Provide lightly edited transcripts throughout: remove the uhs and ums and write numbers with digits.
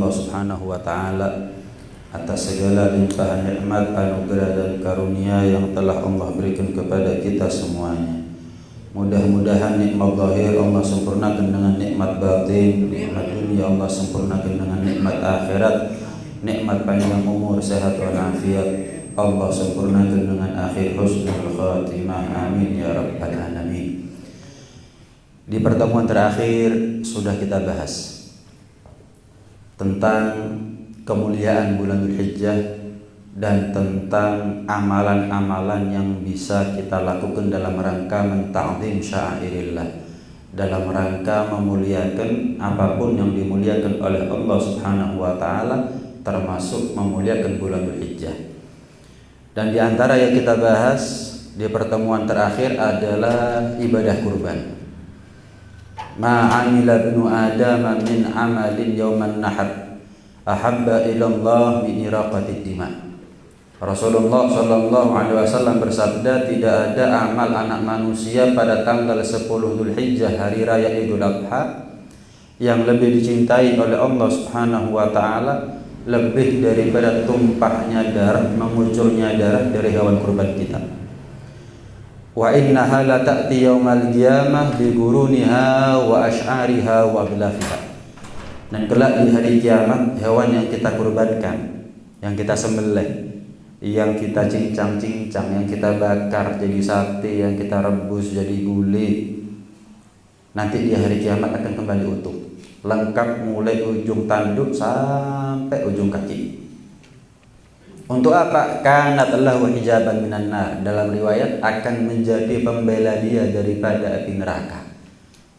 Allah Subhanahu wa taala atas segala limpahan nikmat, anugerah dan karunia yang telah Allah berikan kepada kita semuanya. Mudah-mudahan nikmat zahir Allah sempurnakan dengan nikmat batin, nikmat dunia Allah sempurnakan dengan nikmat akhirat, nikmat panjang umur, sehat walafiat Allah sempurnakan dengan akhir husnul khatimah. Amin ya rabbal alamin. Di pertemuan terakhir sudah kita bahas tentang kemuliaan bulan Dzulhijjah dan tentang amalan-amalan yang bisa kita lakukan dalam rangka menta'zim sya'airillah, dalam rangka memuliakan apapun yang dimuliakan oleh Allah Subhanahu wa taala, termasuk memuliakan bulan Dzulhijjah. Dan di antara yang kita bahas di pertemuan terakhir adalah ibadah kurban. Ma'amila ibnu Adam min amalin yawman nahar ahabba ilallah min iraqatid dima. Rasulullah sallallahu alaihi wasallam bersabda, tidak ada amal anak manusia pada tanggal 10 Dzulhijjah hari raya Idul Adha yang lebih dicintai oleh Allah Subhanahu wa taala lebih daripada tumpahnya darah, mengucurnya darah dari hewan kurban kita. Wa innaha la ta'ti yaumal qiyamah bi guruniha wa ash'ariha wa aglafiha. Dan kelak di hari kiamat, hewan yang kita kurbankan, yang kita sembelih, yang kita cincang-cincang, yang kita bakar jadi sate, yang kita rebus jadi gulai, nanti di hari kiamat akan kembali utuh, lengkap mulai ujung tanduk sampai ujung kaki. Untuk apa? Kanat lahu hijaban minan nar. Dalam riwayat akan menjadi pembela dia daripada api neraka,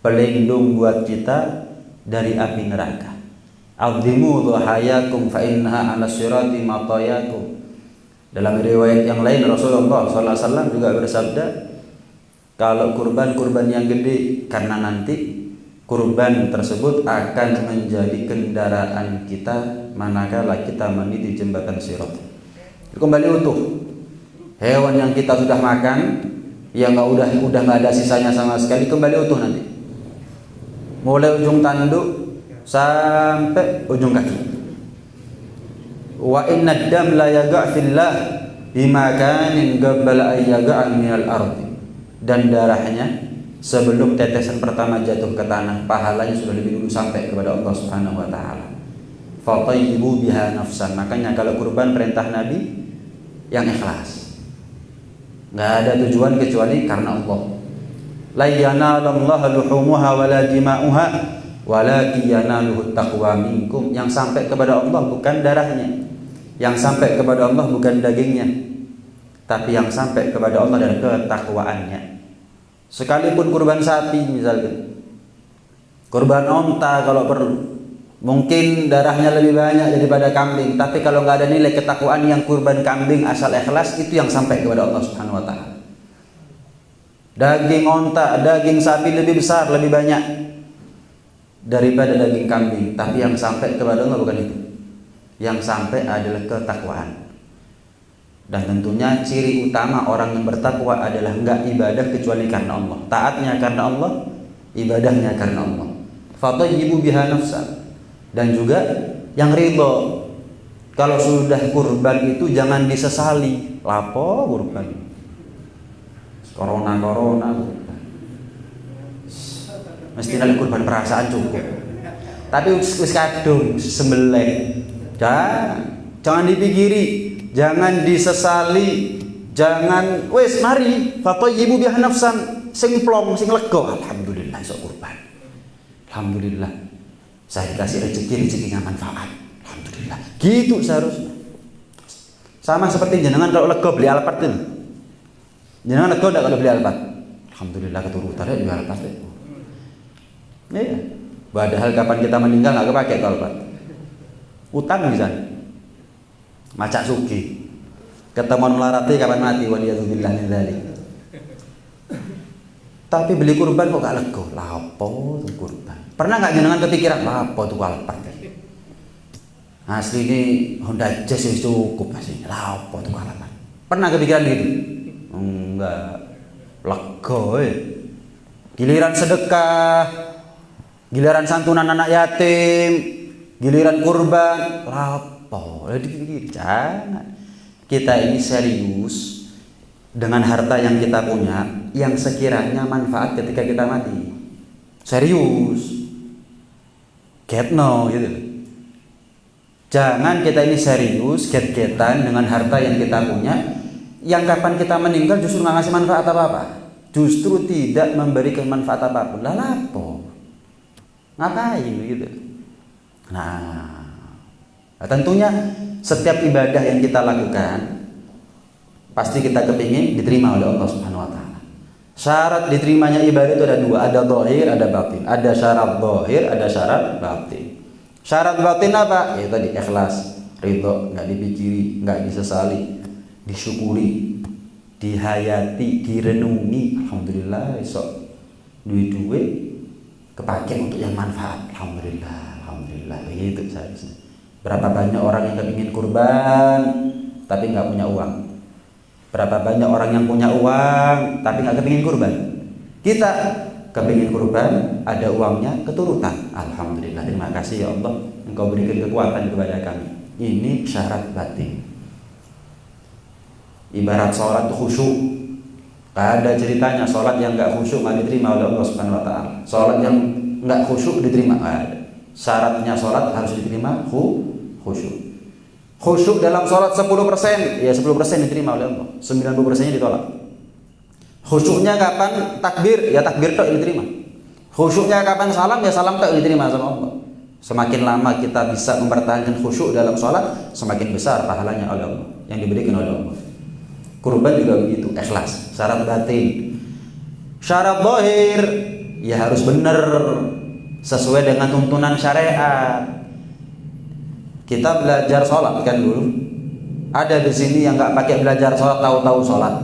pelindung buat kita dari api neraka. Azimu dhahayakum fa innaha 'ala sirati matayakum. Dalam riwayat yang lain Rasulullah sallallahu alaihi wasallam juga bersabda, kalau kurban-kurban yang gede, karena nanti kurban tersebut akan menjadi kendaraan kita manakala kita meniti jembatan Sirat. Kembali utuh. Hewan yang kita sudah makan, yang udah nggak ada sisanya sama sekali, kembali utuh nanti. Mulai ujung tanduk sampai ujung kaki. Wa inna dam la yaga' fillah bimakanin qabla ay yaga' minal ardi. Dan darahnya sebelum tetesan pertama jatuh ke tanah, pahalanya sudah lebih dulu sampai kepada Allah Subhanahu wa taala. Fatayyibu biha nafsan. Makanya kalau kurban perintah Nabi yang ikhlas, nggak ada tujuan kecuali karena Allah. La yanalallaha luhumuha wala dima'uha walakin yanaluhu taqwa minkum. Yang sampai kepada Allah bukan darahnya, yang sampai kepada Allah bukan dagingnya, tapi yang sampai kepada Allah adalah ketakwaannya. Sekalipun kurban sapi misalkan, kurban onta kalau perlu, mungkin darahnya lebih banyak daripada kambing, tapi kalau nggak ada nilai ketakwaan yang kurban kambing asal ikhlas, itu yang sampai kepada Allah Subhanahu wa taala. Daging onta, daging sapi lebih besar, lebih banyak daripada daging kambing, tapi yang sampai kepada Allah bukan itu. Yang sampai adalah ketakwaan. Dan tentunya ciri utama orang yang bertakwa adalah enggak ibadah kecuali karena Allah, taatnya karena Allah, ibadahnya karena Allah. Fatayyibu biha nafsan. Dan juga yang ridho. Kalau sudah kurban itu jangan disesali. Lapo kurban, corona mesti ada kurban perasaan cukup. Tapi wis kadung sembelih, jangan dipikiri, jangan disesali, jangan wis mari fatayyibu biha nafsan, sing plong sing lega, alhamdulillah iso kurban, alhamdulillah saya dikasih rezeki manfaat, alhamdulillah. Gitu seharusnya. Sama seperti jenengan kalau lega beli Alphard itu. Jenengan lega enggak kalau beli Alphard? Alhamdulillah keturutan ya beli Alphard itu. Iya. Padahal kapan kita meninggal enggak kepake itu Alphard. Utang bisa. Macak sugi. Ketemuan melarati kapan mati, waliyadzubillah min dzalik. Tapi beli kurban kok gak lega. Lapo tuh kurban. Pernah gak jenengan kepikiran lapo tuh Alphard? Asli ini Honda Jazz itu cukup asli. Lapo tuh Alphard. Pernah kepikiran gitu? Enggak. Lega Giliran sedekah, giliran santunan anak yatim, Giliran kurban, lapo. Dipikir, jangan. Kita ini serius dengan harta yang kita punya, yang sekiranya manfaat ketika kita mati. Serius. Get no gitu. Jangan kita ini serius, get-getan dengan harta yang kita punya, yang kapan kita meninggal justru nggak ngasih manfaat apa-apa. Justru tidak memberikan manfaat apapun. Lah lapo? Ngapain gitu? Nah, tentunya setiap ibadah yang kita lakukan pasti kita kepingin diterima oleh Allah Subhanahu wa taala. Syarat diterimanya ibadah itu ada dua, ada zahir, ada batin. Ada syarat zahir, ada syarat batin. Syarat batin apa? Ya tadi ikhlas, ridho, enggak dipikiri, enggak disesali, disyukuri, dihayati, direnungi. Alhamdulillah, esok duit-duit kepake untuk yang manfaat. Alhamdulillah. Begitu seharusnya. Berapa banyak orang yang kepingin kurban tapi nggak punya uang? Berapa banyak orang yang punya uang tapi nggak kepingin kurban? Kita kepingin kurban, ada uangnya, keturutan. Alhamdulillah, terima kasih ya Allah, Engkau berikan kekuatan kepada kami. Ini syarat batin. Ibarat sholat khusyuk, ada ceritanya sholat yang nggak khusyuk nggak diterima oleh Allah Subhanahu wa taala. Sholat yang nggak khusyuk diterima, ada. Syaratnya sholat harus diterima khusyuk. Khusyuk dalam sholat 10%, ya 10% diterima oleh Allah, 90%-nya ditolak. Khusyuknya kapan? Takbir, ya takbir tok diterima. Khusyuknya kapan? Salam, ya salam tok diterima sama Allah. Semakin lama kita bisa mempertahankan khusyuk dalam sholat, semakin besar pahalanya oleh Allah yang diberikan oleh Allah. Kurban juga begitu, ikhlas. Syarat batin. Syarat zahir, ya harus benar sesuai dengan tuntunan syariat. Kita belajar sholat kan dulu. Ada di sini yang nggak pakai belajar sholat tahu-tahu sholat,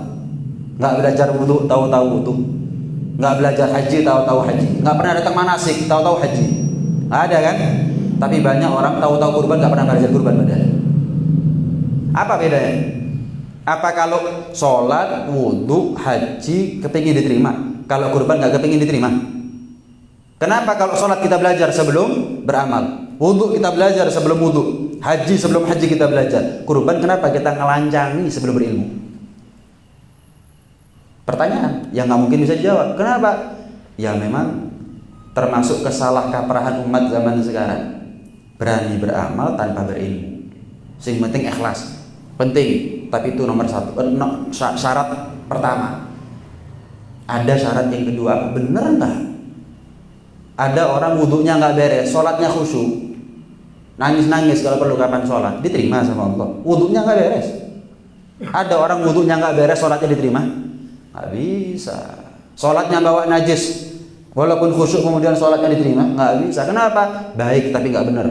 nggak belajar wudu tahu-tahu wudu, nggak belajar haji tahu-tahu haji, nggak pernah datang manasik tahu-tahu haji. Ada kan? Tapi banyak orang tahu-tahu kurban nggak pernah belajar kurban padahal. Apa bedanya? Apa kalau sholat, wudu, haji kepingin diterima, kalau kurban nggak kepingin diterima? Kenapa kalau sholat kita belajar sebelum beramal, wudu kita belajar sebelum wudu, haji sebelum haji kita belajar, kurban kenapa kita ngelancangi sebelum berilmu? Pertanyaan yang nggak mungkin bisa dijawab. Kenapa? Ya memang termasuk kesalahkaprahan umat zaman sekarang, berani beramal tanpa berilmu. Sing penting ikhlas, penting, tapi itu nomor satu, syarat pertama. Ada syarat yang kedua, bener nggak? Ada orang wudhunya nggak beres, sholatnya khusyuk, nangis-nangis kalau perlu kapan sholat, diterima sama Allah. Wudhunya nggak beres. Ada orang wudhunya nggak beres, sholatnya diterima? Nggak bisa. Sholatnya bawa najis, walaupun khusyuk kemudian sholatnya diterima? Nggak bisa. Kenapa? Baik tapi nggak benar.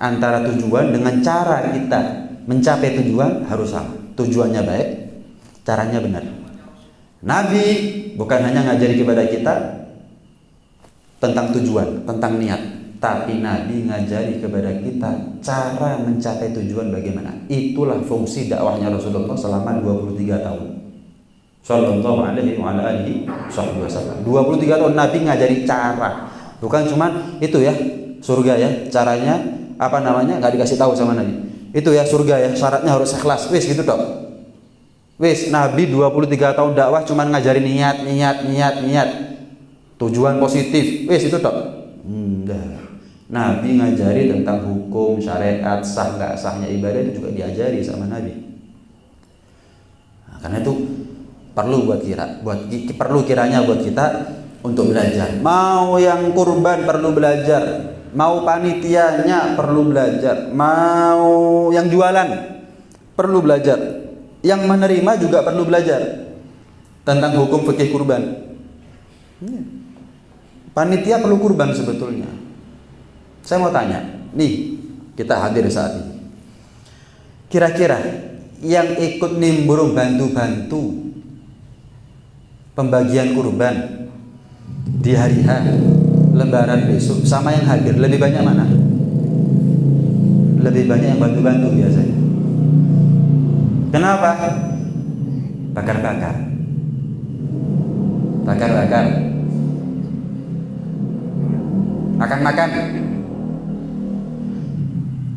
Antara tujuan dengan cara kita mencapai tujuan harus sama. Tujuannya baik, caranya benar. Nabi bukan hanya ngajari kepada kita tentang tujuan, tentang niat, tapi Nabi ngajari kepada kita cara mencapai tujuan bagaimana. Itulah fungsi dakwahnya Rasulullah selama 23 tahun. Sallallahu alaihi wa alihi wasallam. 23 tahun Nabi ngajari cara. Bukan cuma itu ya, surga ya, caranya apa namanya nggak dikasih tahu sama Nabi. Itu ya surga ya, syaratnya harus ikhlas. Wis gitu dok. Wis, Nabi 23 tahun dakwah cuma ngajarin niat. Tujuan positif. Wis itu tok. Nabi ngajari tentang hukum, syariat, sah nggak sahnya ibadah itu juga diajari sama Nabi. Nah, karena itu perlu kiranya buat kita untuk belajar. Mau yang kurban perlu belajar, mau panitianya perlu belajar, mau yang jualan perlu belajar. Yang menerima juga perlu belajar tentang hukum fikih kurban. Panitia perlu kurban sebetulnya. Saya mau tanya, nih kita hadir saat ini. Kira-kira yang ikut nimbrung bantu-bantu pembagian kurban di hari H Lebaran besok sama yang hadir lebih banyak mana? Lebih banyak yang bantu-bantu biasanya. Kenapa? Bakar-bakar. makan.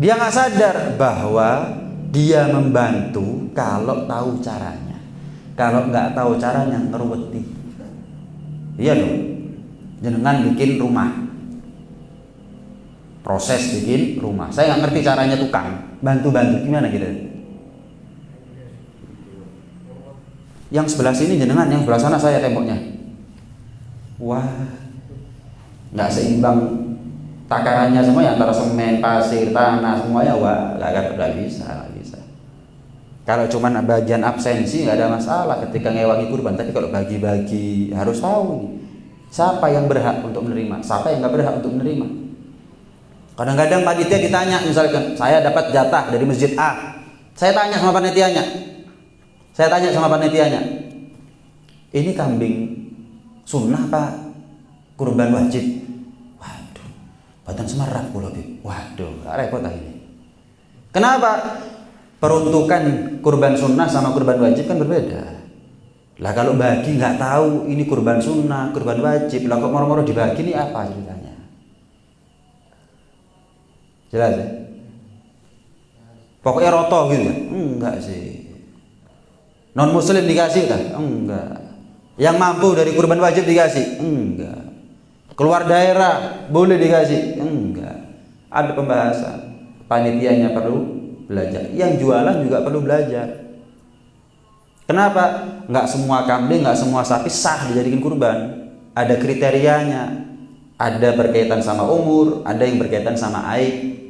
Dia nggak sadar bahwa dia membantu kalau tahu caranya. Kalau nggak tahu caranya ngeruweti. Iya loh. Jenengan bikin rumah. Proses bikin rumah. Saya nggak ngerti caranya tukang. Bantu-bantu gimana gitu? Yang sebelah sini jenengan, yang sebelah sana saya temboknya. Wah, nggak seimbang takarannya semua ya, antara semen, pasir, tanah semuanya. Wah, nggak bisa. Kalau cuman bagian absensi nggak ada masalah ketika ngewangi kurban. Tapi kalau bagi-bagi harus tahu siapa yang berhak untuk menerima, siapa yang nggak berhak untuk menerima. Kadang-kadang panitia ditanya, misalkan saya dapat jatah dari masjid A, saya tanya sama panitianya, ini kambing sunnah pak kurban wajib? Waduh, badan semerak pula. Waduh, repot ini. Kenapa? Peruntukan kurban sunnah sama kurban wajib kan berbeda. Lah kalau bagi nggak tahu ini kurban sunnah, kurban wajib, lah kok moro-moro dibagi ini apa ceritanya? Jelas ya? Pokoknya roto gitu ya? Enggak sih. Non muslim dikasih kan? Enggak. Yang mampu dari kurban wajib dikasih? Enggak. Keluar daerah boleh dikasih? Enggak. Ada pembahasan. Panitianya perlu belajar. Yang jualan juga perlu belajar. Kenapa? Enggak semua kambing, enggak semua sapi sah dijadikan kurban. Ada kriterianya. Ada berkaitan sama umur, ada yang berkaitan sama aib.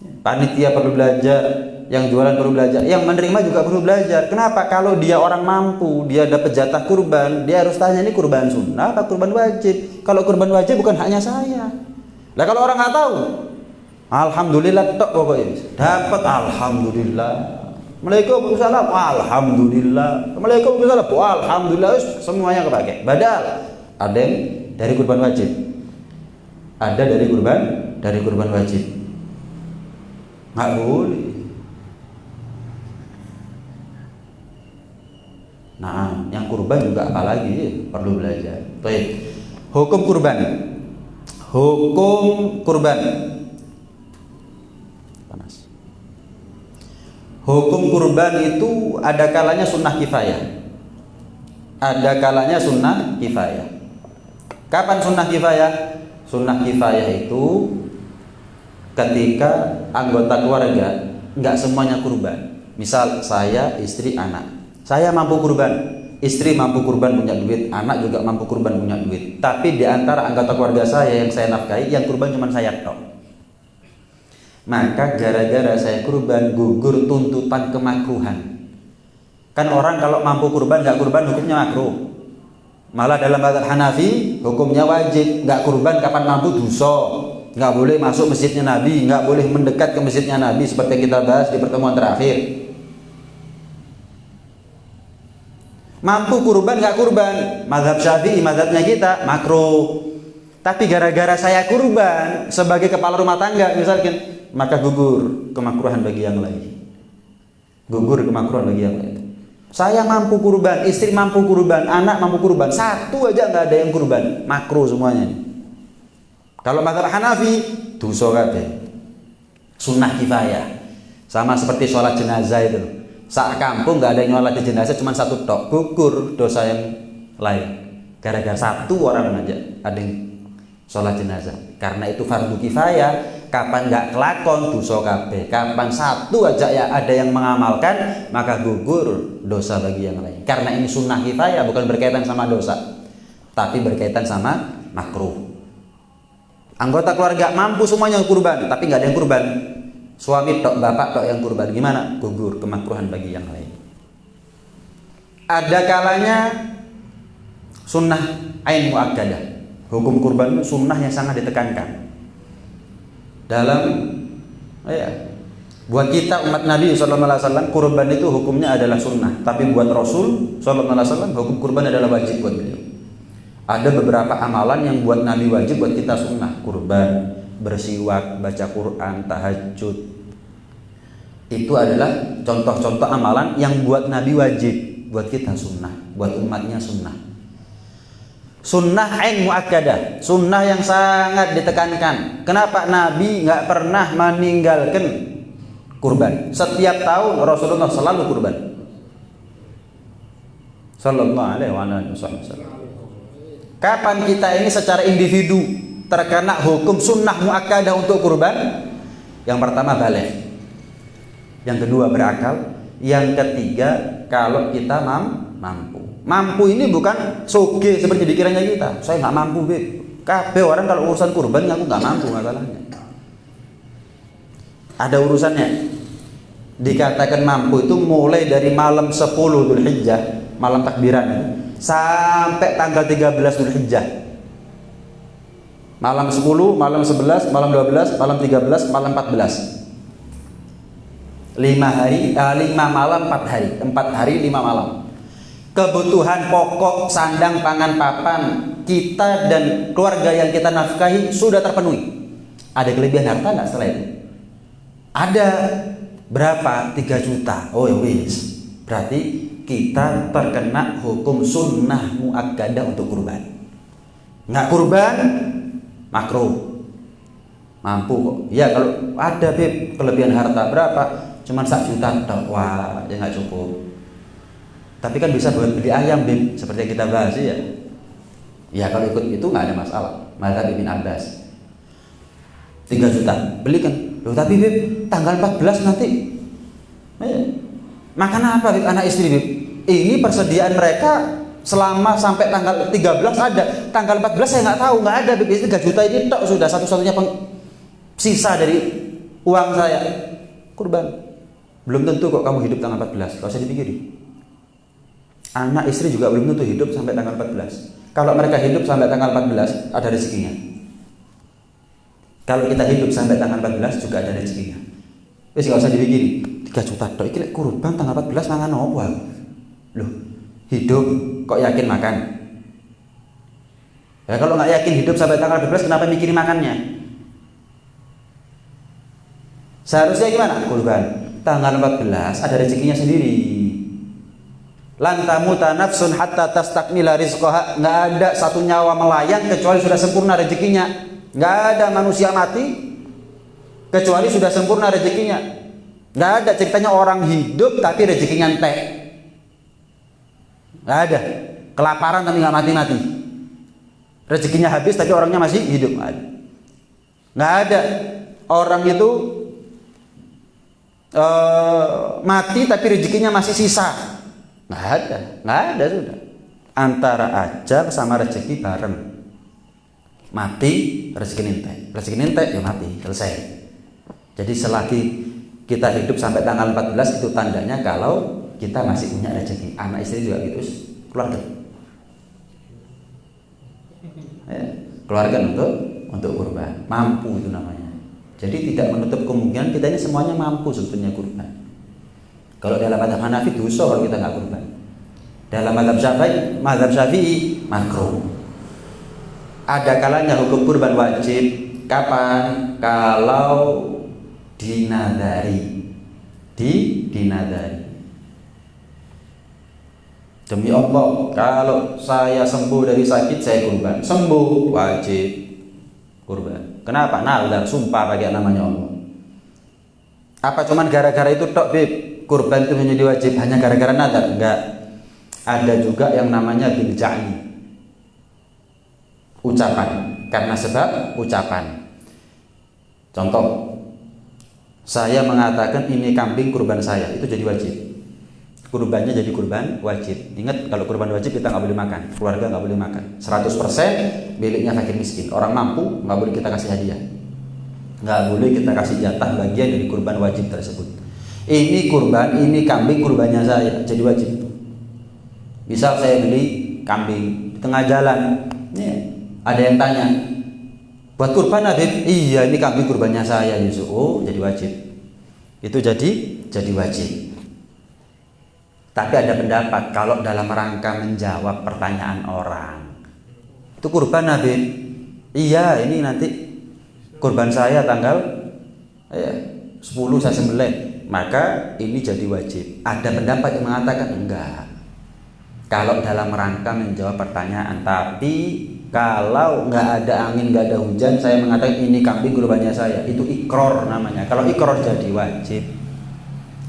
Panitia perlu belajar, yang jualan perlu belajar, yang menerima juga perlu belajar. Kenapa? Kalau dia orang mampu, dia dapat jatah kurban, dia harus tanya ini kurban sunnah atau kurban wajib. Kalau kurban wajib bukan haknya saya. Lah kalau orang nggak tahu, alhamdulillah tok pokoknya dapat alhamdulillah. Waalaikumsalam, alhamdulillah. Waalaikumsalam, alhamdulillah. Semuanya kepake. Badal ada yang dari kurban wajib, ada dari kurban wajib. Nggak boleh. Nah, yang kurban juga apalagi perlu belajar. Baik. Hukum kurban. Panas. Hukum kurban itu ada kalanya sunnah kifayah. Ada kalanya sunnah kifayah. Kapan sunnah kifayah? Sunnah kifayah itu ketika anggota keluarga nggak semuanya kurban. Misal saya, istri, anak. Saya mampu kurban, istri mampu kurban punya duit, anak juga mampu kurban punya duit. Tapi di antara anggota keluarga saya yang saya nafkahi, yang kurban cuma saya tok. Maka gara-gara saya kurban gugur tuntutan kemakruhan. Kan orang kalau mampu kurban nggak kurban hukumnya makruh. Malah dalam mazhab Hanafi hukumnya wajib. Nggak kurban kapan mampu dosa. Nggak boleh masuk masjidnya Nabi, nggak boleh mendekat ke masjidnya Nabi seperti yang kita bahas di pertemuan terakhir. Mampu kurban nggak kurban, mazhab Syafi'i, mazhabnya kita makruh. Tapi gara-gara saya kurban sebagai kepala rumah tangga misalkan, maka gugur kemakruhan bagi yang lain. Saya mampu kurban, istri mampu kurban, anak mampu kurban, satu aja nggak ada yang kurban, makruh semuanya nih. Kalau mazhab Hanafi dosa kabeh. Sunnah kifayah. Sama seperti sholat jenazah itu. Sak kampung nggak ada yang sholat jenazah, cuma satu tok, gugur dosa yang lain. Gara-gara satu orang aja ada yang sholat jenazah. Karena itu fardu kifayah. Kapan nggak kelakon dosa kabeh. Kapan satu aja ya ada yang mengamalkan, maka gugur dosa bagi yang lain. Karena ini sunnah kifayah, bukan berkaitan sama dosa, tapi berkaitan sama makruh. Anggota keluarga mampu semuanya kurban, tapi nggak ada yang kurban. Suami tok, bapak tok yang kurban, gimana? Gugur kemakruhan bagi yang lain. Ada kalanya sunnah ain muakkadah. Hukum kurban sunnah yang sangat ditekankan. Dalam buat kita umat Nabi SAW, kurban itu hukumnya adalah sunnah. Tapi buat Rasul SAW, hukum kurban adalah wajib buat beliau. Ada beberapa amalan yang buat Nabi wajib, buat kita sunnah. Kurban, bersiwak, baca Quran, tahajud. Itu adalah contoh-contoh amalan yang buat Nabi wajib, buat kita sunnah, buat umatnya sunnah. Sunnah ain muakkadah, sunnah yang sangat ditekankan. Kenapa Nabi nggak pernah meninggalkan kurban? Setiap tahun Rasulullah selalu kurban. Sallallahu alaihi wasallam. Kapan kita ini secara individu terkena hukum sunnah muakkadah untuk kurban? Yang pertama balik, yang kedua berakal, yang ketiga kalau kita mampu. Mampu ini bukan soge seperti dikiranya kita. Saya nggak mampu, Beb. Kabeh orang kalau urusan kurban aku nggak mampu masalahnya. Ada urusannya. Dikatakan mampu itu mulai dari malam 10 Dzulhijjah, malam takbiran, sampai tanggal 13 Dzulhijjah. Malam 10, malam 11, malam 12, malam 13, malam 14. 5 malam 4 hari. 4 hari 5 malam. Kebutuhan pokok sandang pangan papan kita dan keluarga yang kita nafkahi sudah terpenuhi. Ada kelebihan harta nggak setelah itu? Ada. Berapa? 3 juta. Oh ya wis. Berarti kita terkena hukum sunnah muakkadah untuk kurban. Nggak kurban, makruh. Mampu kok. Ya kalau ada, Beb, kelebihan harta berapa? Cuman 1 juta. Wah, ya nggak cukup. Tapi kan bisa buat beli ayam, Bib, seperti yang kita bahas ya. Ya kalau ikut itu nggak ada masalah. Mazhab Ibn Abbas 3 juta belikan. Loh tapi Bib, tanggal 14 nanti makan apa, Bib, anak istri, Bib? Ini persediaan mereka selama sampai tanggal 13 ada. Tanggal 14 saya nggak tahu, nggak ada, Bib. 3 juta ini tok sudah satu-satunya sisa dari uang saya kurban. Belum tentu kok kamu hidup tanggal 14. Kalau saya dipikiri, anak istri juga belum tentu hidup sampai tanggal 14. Kalau mereka hidup sampai tanggal 14, ada rezekinya. Kalau kita hidup sampai tanggal 14 juga ada rezekinya. Wis gak usah dipikiri. 3 juta tok iki kurban tanggal 14 mangan opo? Loh, hidup kok yakin makan? Ya kalau nggak yakin hidup sampai tanggal 12, kenapa mikirin makannya? Seharusnya gimana? Kurban tanggal 14 ada rezekinya sendiri. Lan tamuta nafsun hatta tastakmila rizqaha. Nggak ada satu nyawa melayang kecuali sudah sempurna rezekinya. Nggak ada manusia mati kecuali sudah sempurna rezekinya. Nggak ada ceritanya orang hidup tapi rezekinya entek. Nggak ada. Kelaparan tapi nggak mati-mati. Rezekinya habis tapi orangnya masih hidup. Nggak ada. Orang itu mati tapi rezekinya masih sisa. Nggak ada sudah. Antara ajal sama rezeki bareng. Mati, rezeki nintek ya mati, selesai. Jadi selagi kita hidup sampai tanggal 14 itu tandanya kalau kita masih punya rezeki. Anak istri juga gitu, keluarga. Keluarga untuk kurban, mampu itu namanya. Jadi tidak menutup kemungkinan kita ini semuanya mampu sebetulnya kurban. Kalau dalam mazhab Hanafi dosa kalau kita nggak kurban. Dalam mazhab Syafi'i makruh. Ada kalanya hukum kurban wajib. Kapan? Kalau dinadari. Dinadari. Demi Allah, kalau saya sembuh dari sakit saya kurban. Sembuh wajib kurban. Kenapa? Nazar, sumpah pakai namanya Allah. Apa cuman gara-gara itu tok, Bib? Kurban itu menjadi wajib hanya gara-gara nazar? Enggak. Ada juga yang namanya bil ja'li. Ucapan. Karena sebab ucapan. Contoh, saya mengatakan ini kambing kurban saya, itu jadi wajib. Kurbannya jadi kurban wajib. Ingat, kalau kurban wajib kita nggak boleh makan, keluarga nggak boleh makan. 100% miliknya fakir miskin. Orang mampu nggak boleh kita kasih hadiah. Nggak boleh kita kasih jatah bagian dari kurban wajib tersebut. Ini kurban, ini kambing kurbannya saya, jadi wajib. Misal saya beli kambing di tengah jalan, ada yang tanya, buat kurban Habib? Iya, ini kambing kurbannya saya, Yusuf. Oh, jadi wajib. Itu jadi wajib. Tapi ada pendapat kalau dalam rangka menjawab pertanyaan orang, itu kurban Habib? Iya, ini nanti kurban saya tanggal 10 saya sembelih, maka ini jadi wajib. Ada pendapat yang mengatakan enggak. kalau dalam rangka menjawab pertanyaan. Tapi kalau nggak ada angin, nggak ada hujan, saya mengatakan ini kambing kurbannya saya, itu ikror namanya. Kalau ikror jadi wajib.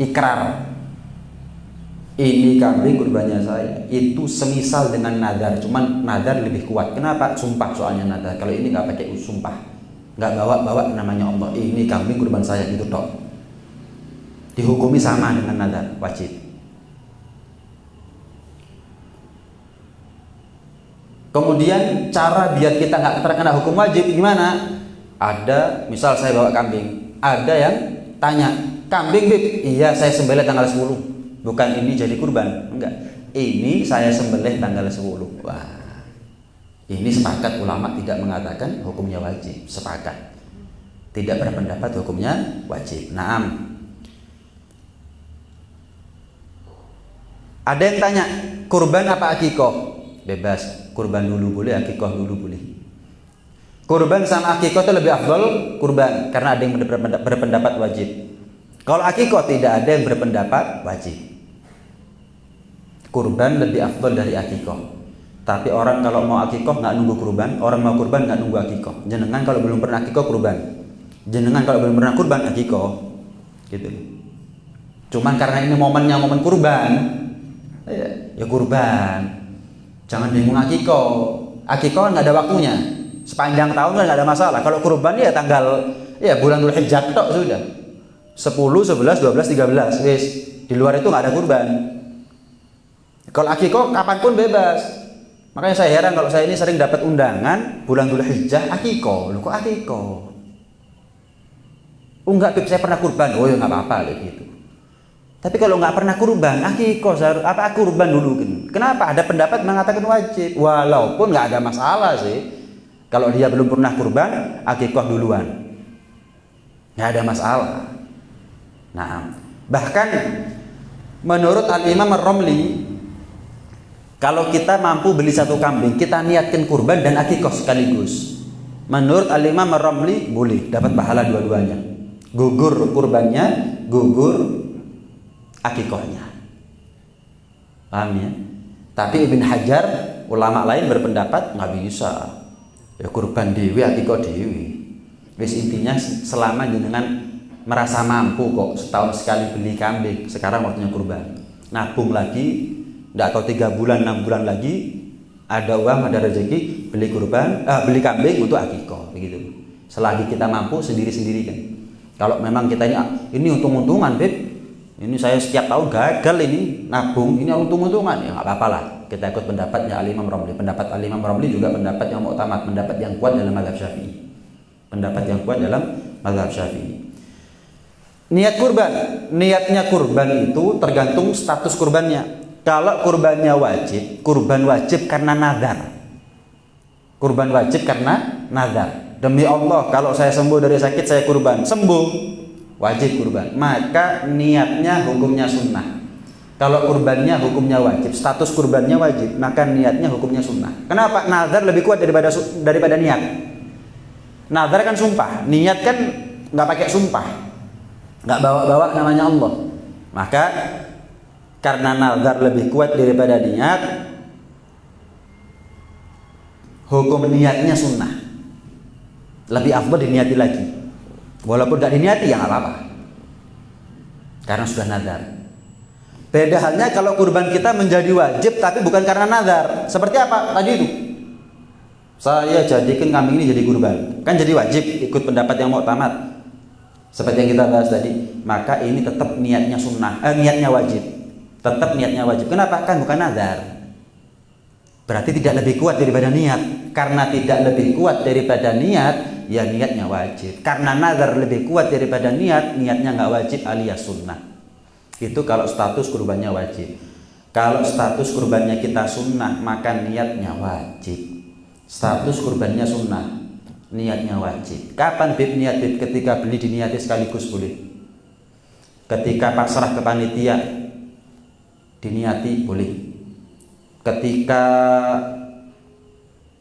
Ikrar, ini kambing kurbannya saya, itu semisal dengan nadar, cuman nadar lebih kuat. Kenapa? Sumpah soalnya nadar. Kalau ini nggak pakai sumpah, nggak bawa namanya Allah, ini kambing kurban saya, itu tok. Dihukumi sama dengan nadar, wajib. Kemudian cara biar kita nggak terkena hukum wajib gimana? Ada, misal saya bawa kambing, ada yang tanya, kambing Bib, iya saya sembelih tanggal 10. Bukan ini jadi kurban, enggak. Ini saya sembelih tanggal 10. Wah, ini sepakat ulama tidak mengatakan hukumnya wajib, sepakat. Tidak berpendapat hukumnya wajib. Naam. Ada yang tanya, kurban apa akikoh? Bebas, kurban dulu boleh, akikoh dulu boleh. Kurban sama akikoh itu lebih afdol kurban, karena ada yang berpendapat wajib. Kalau akikoh tidak ada yang berpendapat wajib. Kurban lebih afdol dari akikoh. Tapi orang kalau mau akikoh nggak nunggu kurban, orang mau kurban nggak nunggu akikoh. Jenengan kalau belum pernah akikoh kurban, jenengan kalau belum pernah kurban akikoh, gitu. Cuman karena ini momennya momen kurban, ya kurban. Jangan bingung akikoh. Akikoh nggak ada waktunya. Sepanjang tahun kan nggak ada masalah. Kalau kurban ya tanggal bulan Dzulhijjah tok sudah. 10, 11, 12, 13. Wis. Di luar itu nggak ada kurban. Kalau akikoh kapanpun bebas. Makanya saya heran kalau saya ini sering dapat undangan bulan Dzulhijjah akikoh. Loh kok akikoh? Enggak, Bib, saya pernah kurban. Oh ya nggak apa-apa gitu. Tapi kalau nggak pernah kurban, akikoh apa kurban dulu kan? Kenapa? Ada pendapat mengatakan wajib, walaupun nggak ada masalah sih. Kalau dia belum pernah kurban, akikoh duluan, nggak ada masalah. Nah, bahkan menurut Al-Imam Ar-Ramli, kalau kita mampu beli satu kambing, kita niatkan kurban dan akikoh sekaligus. Menurut Al-Imam Ar-Ramli boleh, dapat pahala dua-duanya. Gugur kurbannya, gugur akikohnya. Paham ya? Tapi Ibn Hajar, ulama lain berpendapat nggak bisa. Ya kurban dewi, akikoh dewi. Wis intinya selama jenengan merasa mampu kok setahun sekali beli kambing, sekarang waktunya kurban. Nabung lagi, nggak tahu 3 bulan, 6 bulan lagi ada uang, ada rezeki, beli kurban, beli kambing untuk akikoh, begitu. Selagi kita mampu sendiri-sendiri kan. Kalau memang kita ini untung-untungan, Beb. Ini saya setiap tahun gagal ini nabung, ini untung-untungan, ya nggak apa-apa lah. Kita ikut pendapatnya Al-Imam Ramli. Pendapat Al-Imam Ramli juga pendapat yang muktamad, pendapat yang kuat dalam mazhab Syafi'i. Pendapat yang kuat dalam mazhab Syafi'i. Niat kurban, niatnya kurban itu tergantung status kurbannya. Kalau kurbannya wajib, kurban wajib karena nazar. Kurban wajib karena nazar. Demi Allah, kalau saya sembuh dari sakit saya kurban, sembuh, wajib kurban. Maka niatnya hukumnya sunnah. Kalau kurbannya hukumnya wajib, status kurbannya wajib, maka niatnya hukumnya sunnah. Kenapa? Nazar lebih kuat daripada niat. Nazar kan sumpah, niat kan nggak pakai sumpah, nggak bawa-bawa namanya Allah. Maka karena nazar lebih kuat daripada niat, hukum niatnya sunnah. Lebih afdal diniati lagi. Walaupun gak diniati ya nggak apa-apa, karena sudah nazar. Beda halnya kalau kurban kita menjadi wajib tapi bukan karena nazar. Seperti apa tadi itu? Saya jadikan kambing ini jadi kurban, kan jadi wajib ikut pendapat yang muktamad. Seperti yang kita bahas tadi, maka ini tetap niatnya sunnah, niatnya wajib. Tetap niatnya wajib. Kenapa? Kan bukan nazar. Berarti tidak lebih kuat daripada niat. Karena tidak lebih kuat daripada niat, ya niatnya wajib. Karena nazar lebih kuat daripada niat, niatnya nggak wajib alias sunnah. Itu kalau status kurbannya wajib. Kalau status kurbannya kita sunnah, maka niatnya wajib. Status kurbannya sunnah, niatnya wajib. Kapan Bib niat Bib? Ketika beli diniati sekaligus boleh. Ketika pasrah ke panitia diniati boleh. Ketika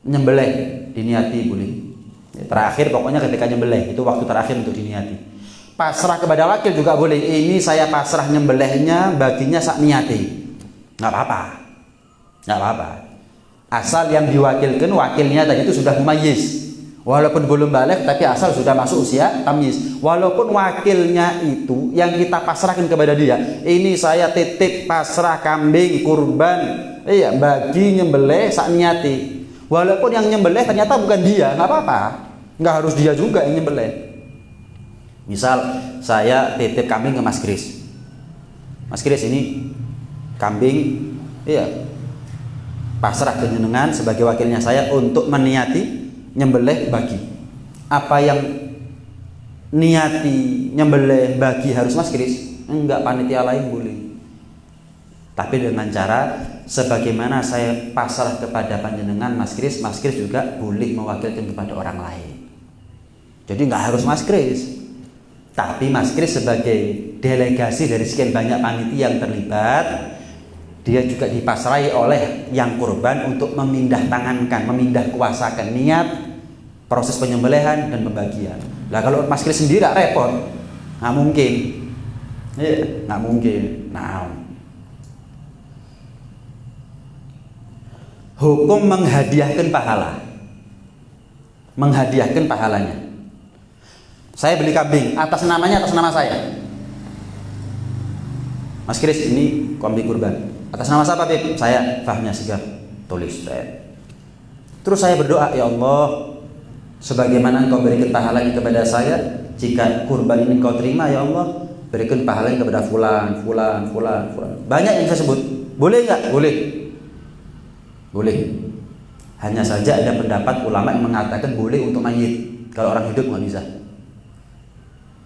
nyembelih diniati boleh. Terakhir pokoknya ketika nyembelih itu waktu terakhir untuk diniati. Pasrah kepada wakil juga boleh. Ini saya pasrah nyembelihnya, baginya sak niati, nggak apa-apa. nggak apa-apa. Asal yang diwakilkan wakilnya tadi itu sudah mumayyiz. Walaupun belum balik tapi asal sudah masuk usia tamyiz. Walaupun wakilnya itu yang kita pasrahkan kepada dia, ini saya titip pasrah kambing kurban, bagi nyembelih sak niati. Walaupun yang nyembelih ternyata bukan dia, nggak apa-apa. Nggak harus dia juga yang nyembelih. Misal saya titip kambing ke Mas Kris. Mas Kris ini kambing, pasrah ke jenengan sebagai wakilnya saya untuk meniati nyembelih bagi. Apa yang niati nyembelih bagi harus Mas Kris? Enggak, panitia lain boleh. Tapi dengan cara sebagaimana saya pasrah kepada panjenengan Mas Kris juga boleh mewakilkan kepada orang lain. Jadi enggak harus Mas Kris. Tapi Mas Kris sebagai delegasi dari sekian banyak panitia yang terlibat, dia juga dipasrai oleh yang kurban untuk memindah tangankan, memindah kuasakan niat proses penyembelihan dan pembagian. Lah kalau Mas Kris sendiri gak repot, nggak mungkin, nggak mungkin. Nah, hukum menghadiahkan pahala, menghadiahkan pahalanya. Saya beli kambing atas namanya, atas nama saya. Mas Kris ini kambing kurban. Atas nama siapa, Bib? Saya, Fahmi Asghar. Tulis. Terus saya berdoa, ya Allah, sebagaimana Engkau berikan pahalanya kepada saya, jika kurban ini Engkau terima, ya Allah, berikan pahalanya kepada fulan. Banyak yang saya sebut. Boleh nggak? Boleh. Boleh. Hanya saja ada pendapat ulama yang mengatakan boleh untuk mayit. Kalau orang hidup nggak bisa.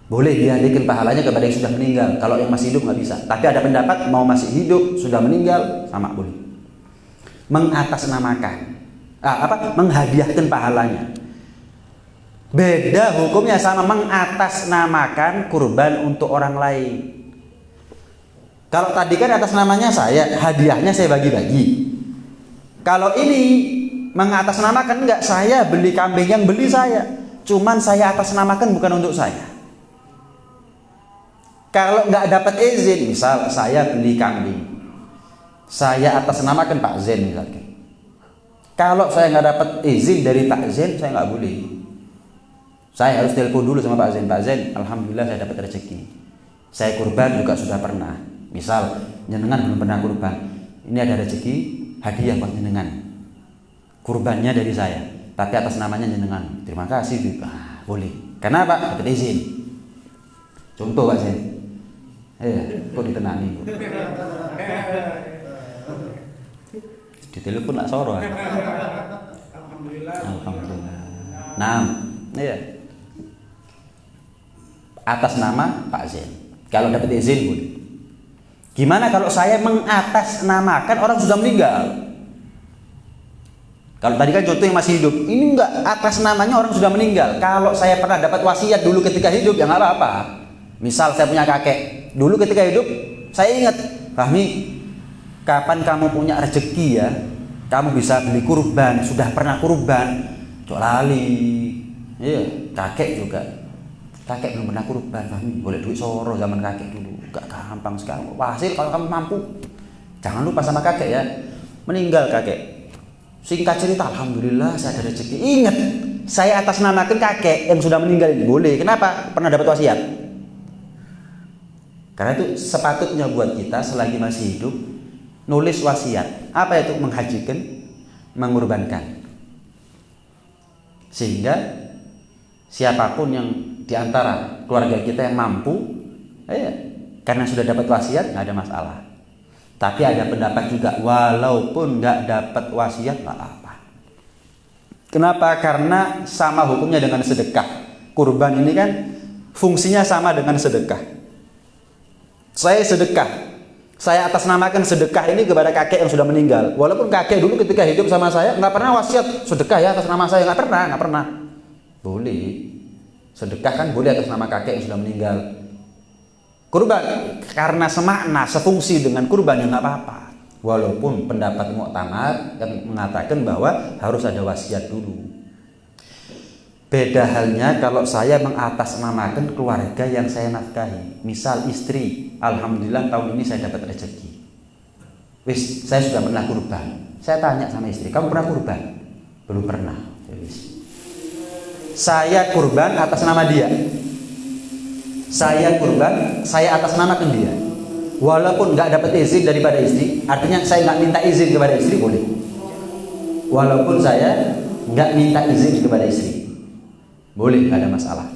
Boleh dihadiahkan pahalanya kepada yang sudah meninggal. Kalau yang masih hidup nggak bisa. Tapi ada pendapat mau masih hidup, sudah meninggal, sama boleh. Mengatasnamakan, menghadiahkan pahalanya. Beda hukumnya sama mengatasnamakan kurban untuk orang lain. Kalau tadi kan atas namanya saya, hadiahnya saya bagi-bagi. Kalau ini mengatasnamakan, enggak, saya beli kambing yang beli saya. Cuman saya atasnamakan bukan untuk saya. Kalau nggak dapat izin, misal saya beli kambing, saya atasnamakan Pak Zen misalnya. Kalau saya nggak dapat izin dari Pak Zen, saya nggak boleh. Saya harus telepon dulu sama Pak Zen. Pak Zen, alhamdulillah saya dapat rezeki. Saya kurban juga sudah pernah. Misal jenengan belum pernah kurban, ini ada rezeki hadiah buat jenengan. Kurbannya dari saya, tapi atas namanya jenengan. Terima kasih, boleh. Kenapa? Dapat izin. Contoh Pak Zen. Kok ditenani? Di telepon nak soro. Alhamdulillah. Nah, atas nama Pak Zen. Kalau dapat izin boleh. Gimana kalau saya mengatasnamakan orang sudah meninggal? Kalau tadi kan contoh yang masih hidup, ini enggak, atas namanya orang sudah meninggal. Kalau saya pernah dapat wasiat dulu ketika hidup, ya nggak apa-apa. Misal saya punya kakek, dulu ketika hidup saya ingat, Fahmi, kapan kamu punya rezeki ya, kamu bisa beli kurban, sudah pernah kurban, cok lali. Iya, kakek juga, kakek belum pernah kurban, Fahmi, boleh duit soro zaman kakek dulu, gak gampang sekali. Wah, hasil kalau kamu mampu, jangan lupa sama kakek ya. Meninggal kakek, singkat cerita, alhamdulillah saya ada rezeki. Ingat, saya atasnamakan kakek yang sudah meninggal ini, boleh. Kenapa? Pernah dapat wasiat. Karena itu sepatutnya buat kita selagi masih hidup nulis wasiat. Apa itu? Menghajikan, mengorbankan. Sehingga siapapun yang diantara keluarga kita yang mampu, karena sudah dapat wasiat nggak ada masalah. Tapi ada pendapat juga, walaupun nggak dapat wasiat nggak apa. Kenapa? Karena sama hukumnya dengan sedekah. Kurban ini kan fungsinya sama dengan sedekah. Saya sedekah, saya atasnamakan sedekah ini kepada kakek yang sudah meninggal. Walaupun kakek dulu ketika hidup sama saya nggak pernah wasiat sedekah ya atas nama saya, nggak pernah. Boleh, sedekah kan boleh atas nama kakek yang sudah meninggal. Kurban karena semakna, sefungsi dengan kurban yang nggak apa-apa. Walaupun pendapat muktamad yang mengatakan bahwa harus ada wasiat dulu. Beda halnya kalau saya mengatasnamakan keluarga yang saya nafkahi. Misal istri, alhamdulillah tahun ini saya dapat rezeki. Wis, saya sudah pernah kurban. Saya tanya sama istri, kamu pernah kurban? Belum pernah. Wis. Saya kurban atas nama dia. Saya kurban, saya atas namakan dia. Walaupun nggak dapat izin daripada istri, artinya saya nggak minta izin kepada istri boleh. Walaupun saya nggak minta izin kepada istri, boleh, nggak ada masalah.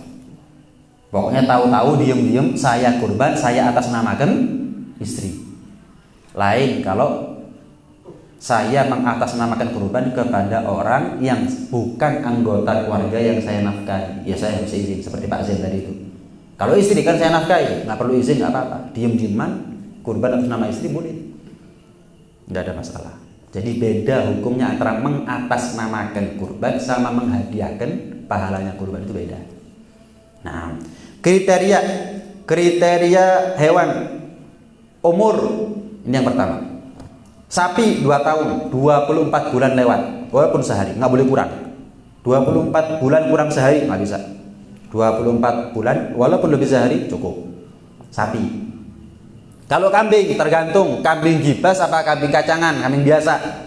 Pokoknya tahu-tahu diem-diem saya kurban, saya atas namakan istri. Lain kalau saya mengatasnamakan kurban kepada orang yang bukan anggota keluarga yang saya nafkahi, ya saya harus izin seperti Pak Zain tadi itu. Kalau istri kan saya nafkahi, nggak perlu izin, nggak apa-apa. Diem-dieman kurban atas nama istri boleh, nggak ada masalah. Jadi beda hukumnya antara mengatasnamakan kurban sama menghadiahkan pahalanya kurban, itu beda. Nah, kriteria hewan umur ini yang pertama. Sapi 2 tahun, 24 bulan lewat, walaupun sehari, nggak boleh kurang. 24 bulan kurang sehari nggak bisa. 24 bulan walaupun lebih sehari cukup. Sapi. Kalau kambing tergantung kambing gibas apa kambing kacangan, kambing biasa.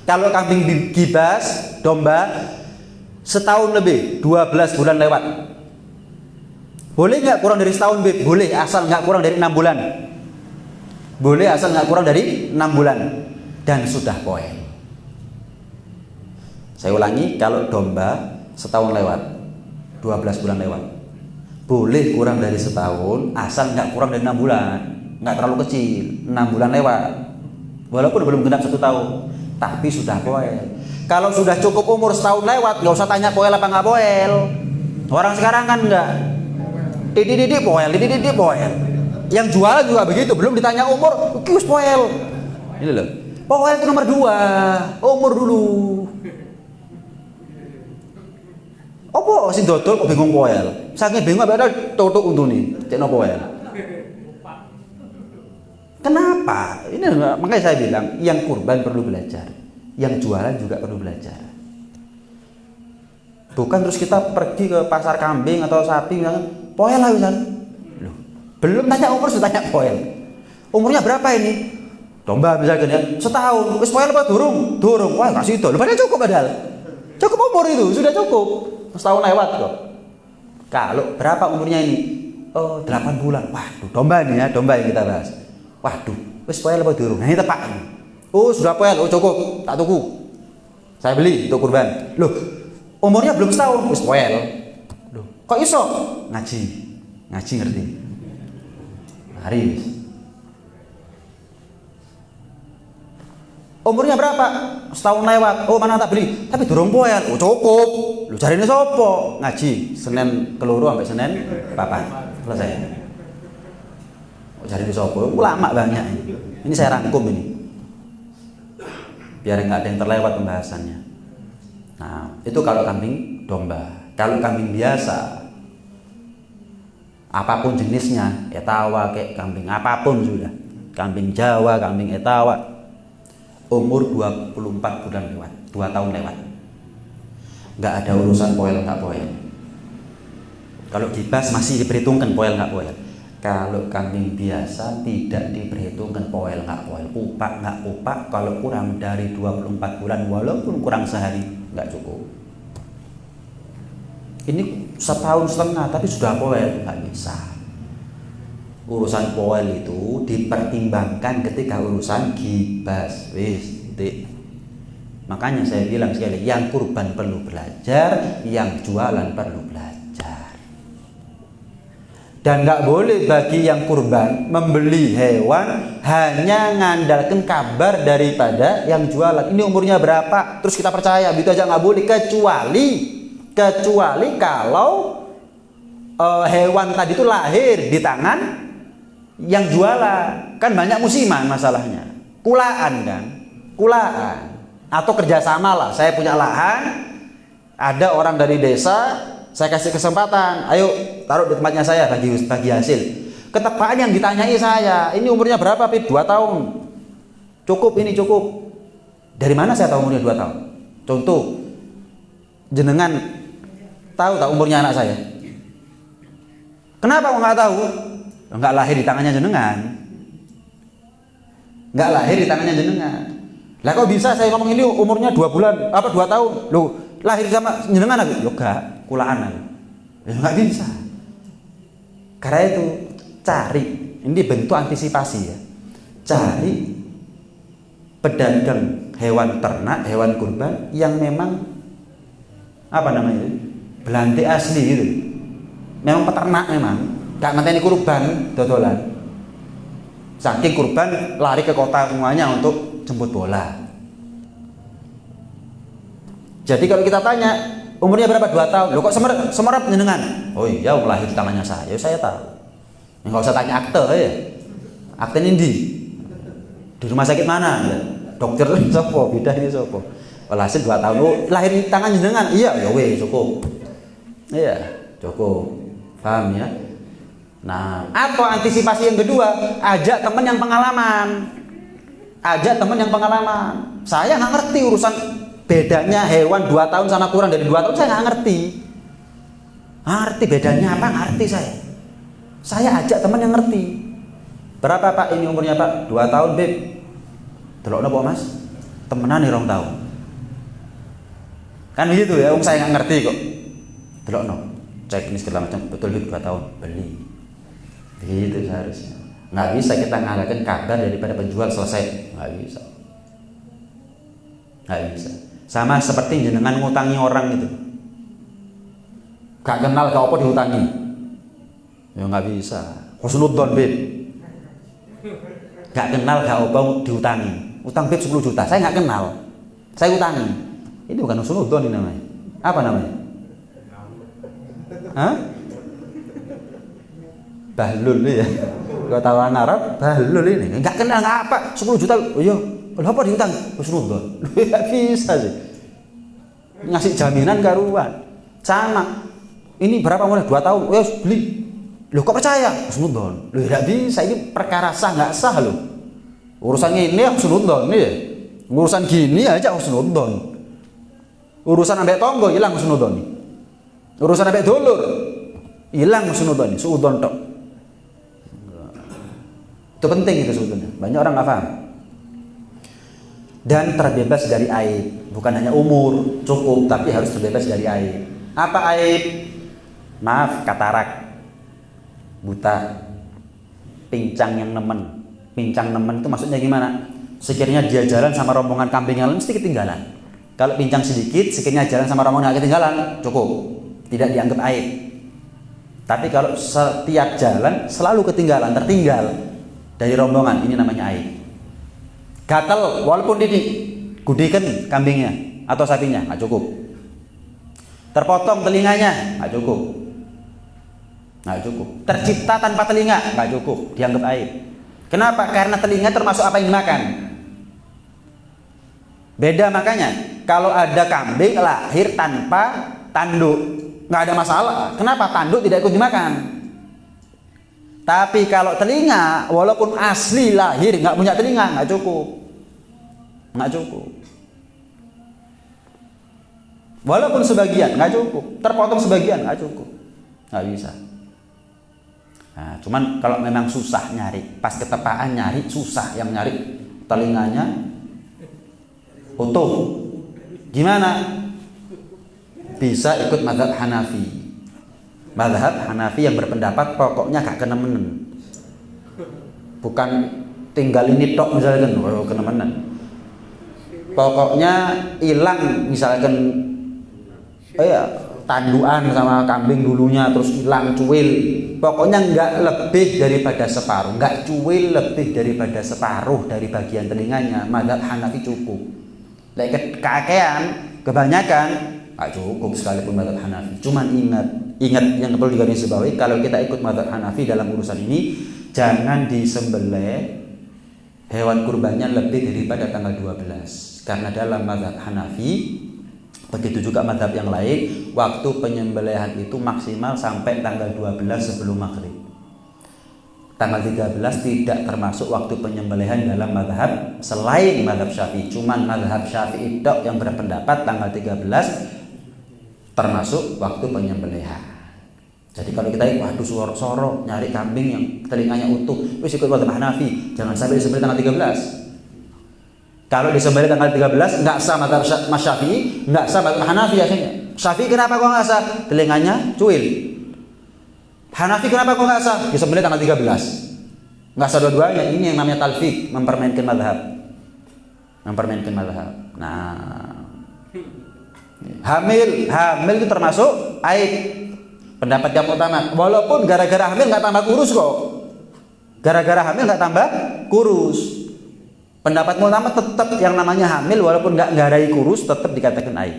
Kalau kambing gibas, domba setahun lebih, 12 bulan lewat. Boleh nggak kurang dari setahun, Beb? Boleh, asal nggak kurang dari 6 bulan. Boleh asal nggak kurang dari 6 bulan dan sudah poel. Saya ulangi, kalau domba setahun lewat, 12 bulan lewat. Boleh kurang dari setahun asal nggak kurang dari 6 bulan, nggak terlalu kecil, 6 bulan lewat. Walaupun belum genap 1 tahun, tapi sudah poel. Kalau sudah cukup umur setahun lewat, nggak usah tanya poel apa nggak poel. Orang sekarang kan nggak, didik poel. Yang jualan juga begitu, belum ditanya umur, kius poel. Ini loh, poel itu nomor 2, umur dulu. Apa sing dodol kok bingung poel? Saking bingung padahal tutuk untune, cekno poel. Kenapa? Ini makanya saya bilang, yang kurban perlu belajar, yang jualan juga perlu belajar. Bukan terus kita pergi ke pasar kambing atau sapi, poel lah misalnya. Belum tanya umur sudah tanya poel. Umurnya berapa ini? Domba misalkan ya, setahun. Wis poel apa durung? Durung. Wah, kasih itu. Padahal cukup padahal. Cukup umur itu, sudah cukup. Setahun lewat kok. Kalau berapa umurnya ini? Oh, 8 bulan. Waduh, domba ini ya, domba yang kita bahas. Waduh, wis poel apa durung? Nah, ini tepat. Oh, sudah poel. Oh, cukup. Tak tuku. Saya beli untuk kurban. Loh, umurnya belum setahun. Wis poel. Loh, kok iso? Ngaji ngerti. Hari. Umurnya berapa? Setahun lewat. Oh, mana tak beli? Tapi durung poel. Oh, cukup. Lu jarine sapa? Ngaji Senin keloro sampai Senin papat. Selesai. Oh, jarine sapa? Ulama banyak ini. Ini saya rangkum ini. Biar enggak ada yang terlewat pembahasannya. Nah, itu kalau kambing domba. Kalau kambing biasa, apapun jenisnya, etawa kayak kambing apapun sudah, kambing Jawa, kambing etawa, umur 24 bulan lewat, 2 tahun lewat, nggak ada urusan poel nggak poel. Kalau gibas masih diperhitungkan poel nggak poel. Kalau kambing biasa tidak diperhitungkan poel nggak poel, pupak nggak pupak. Kalau kurang dari 24 bulan walaupun kurang sehari nggak cukup. Ini 1,5 tahun tapi sudah poel, nggak bisa. Urusan poel itu dipertimbangkan ketika urusan gibas. Wis, titik. Makanya saya bilang sekali, yang kurban perlu belajar, yang jualan perlu belajar. Dan nggak boleh bagi yang kurban membeli hewan hanya ngandalkan kabar daripada yang jualan. Ini umurnya berapa? Terus kita percaya, begitu aja nggak boleh, kecuali kalau hewan tadi itu lahir di tangan yang jualan. Kan banyak musiman masalahnya, kulaan kan, atau kerjasama lah. Saya punya lahan, ada orang dari desa, saya kasih kesempatan, ayo taruh di tempatnya saya bagi hasil. Ketepaan yang ditanyai saya, ini umurnya berapa, Pip? 2 tahun. Cukup, ini cukup. Dari mana saya tahu umurnya 2 tahun? Contoh, jenengan tahu tak umurnya anak saya? Kenapa kok nggak tahu? Nggak lahir di tangannya jenengan. nggak lahir di tangannya jenengan. Lah kok bisa saya ngomong ini umurnya 2 bulan, 2 tahun, loh lahir sama jenengan aku? Yo gak, kulaan aku. Ya nggak bisa. Karena itu cari, ini bentuk antisipasi ya. Cari pedagang hewan ternak, hewan kurban yang memang belantik asli gitu. Memang peternak memang, gak ngenteni kurban dodolan. Saking kurban lari ke kota semuanya untuk jemput bola. Jadi kalau kita tanya umurnya berapa 2 tahun, loh kok semerap jenengan? Oh iya, lahir di tangannya saya tahu. Nggak usah tanya akte ya. Akte ini di rumah sakit mana? Dokter sopo, bidahnya sopo. Walhasil 2 tahun, lahir di tangan jenengan. Iya, ya weh cukup. Iya, cukup. Paham ya? Nah, atau antisipasi yang kedua, ajak teman yang pengalaman. Saya nggak ngerti urusan bedanya hewan 2 tahun sama kurang dari 2 tahun, saya nggak ngerti. Ngerti bedanya apa? Ngerti saya. Saya ajak teman yang ngerti. Berapa Pak ini umurnya Pak? 2 tahun Beb. Delok napa Mas? Temenan 2 tahun. Kan gitu ya, saya nggak ngerti kok. Delok no. Cek ini segala macam, betul Beb 2 tahun, beli. Begitu seharusnya. Nggak bisa kita ngalahkan kabar daripada penjual selesai. Nggak bisa. Sama seperti jenengan ngutangi orang gitu. Gak kenal gak apa dihutangi. Ya nggak bisa. Husnudzon Beb. Gak kenal gak apa dihutangi. Utang Beb 10 juta. Saya nggak kenal. Saya utangi. Ini bukan husnudzon ini namanya. Apa namanya? Hah? Bahlul ya. Kalau tahu orang Arab, bahlul ini. Enggak kenal enggak apa, 10 juta. Oh iya, apa diutang? Husnudzon. Enggak bisa sih. Ngasih jaminan karuan. Sama. Ini berapa umurnya? 2 tahun. Oh ya, beli. Loh kok percaya? Husnudzon. Loh enggak bisa, ini perkara sah enggak sah loh. Urusan ini husnudzon ya. Urusan gini aja husnudzon. Urusan ambek tonggo hilang husnudzon. Urusan ambek dulur hilang husnudzon, suudzon tok. Itu penting itu sebetulnya. Banyak orang nggak paham. Dan terbebas dari aib. Bukan hanya umur cukup, tapi harus terbebas dari aib. Apa aib? Maaf, katarak, buta, pincang yang nemen. Pincang nemen itu maksudnya gimana? Sekiranya dia jalan sama rombongan kambing yang lain mesti ketinggalan. Kalau pincang sedikit, sekiranya jalan sama rombongan yang ketinggalan, cukup. Tidak dianggap aib. Tapi kalau setiap jalan selalu ketinggalan, tertinggal dari rombongan, ini namanya aib. Gatel walaupun gudikan kambingnya atau sapinya, nggak cukup. Terpotong telinganya, nggak cukup. Tercipta tanpa telinga, nggak cukup, dianggap aib. Kenapa? Karena telinga termasuk apa yang dimakan. Beda makanya, kalau ada kambing lahir tanpa tanduk, nggak ada masalah. Kenapa? Tanduk tidak ikut dimakan. Tapi kalau telinga, walaupun asli lahir nggak punya telinga, nggak cukup. Walaupun sebagian nggak cukup, terpotong sebagian nggak cukup, nggak bisa. Nah, cuman kalau memang susah nyari, pas ketepaan nyari susah, yang nyari telinganya utuh, gimana? Bisa ikut mazhab Hanafi. Mazhab Hanafi yang berpendapat pokoknya gak kenemenen. Bukan tinggal ini tok misalkan, oh kenemenen. Pokoknya hilang misalkan tanduan sama kambing dulunya terus hilang cuil. Pokoknya nggak lebih daripada separuh, nggak cuil lebih daripada separuh dari bagian telinganya. Mazhab Hanafi cukup. Lek keakean, kebanyakan nggak cukup sekalipun mazhab Hanafi. Cuman ingat yang perlu digarisbawahi, kalau kita ikut mazhab Hanafi dalam urusan ini, jangan disembelih hewan kurbannya lebih daripada tanggal 12. Karena dalam mazhab Hanafi, begitu juga mazhab yang lain, waktu penyembelihan itu maksimal sampai tanggal 12 sebelum maghrib. Tanggal 13 tidak termasuk waktu penyembelihan dalam mazhab selain mazhab Syafi'i. Cuman mazhab Syafi'i yang berpendapat tanggal 13 termasuk waktu penyembelihan. Jadi kalau kita waduh soro nyari kambing yang telinganya utuh, wis ikut mazhab Hanafi, jangan sampai disembelih tanggal 13. Kalau disembelih tanggal 13 nggak sah mazhab Mas Syafi'i, nggak sah mazhab Hanafi akhirnya. Syafi'i kenapa kok nggak sah? Telinganya cuil. Hanafi kenapa kok nggak sah? Disembelih tanggal 13. Nggak sah dua-duanya. Ini yang namanya talfik, mempermainkan mazhab. Mempermainkan mazhab. Nah, hamil itu termasuk aib. Pendapat yang utama. Walaupun gara-gara hamil nggak tambah kurus kok. Gara-gara hamil nggak tambah kurus. Pendapat utama tetap yang namanya hamil walaupun nggak garai kurus tetap dikatakan aib.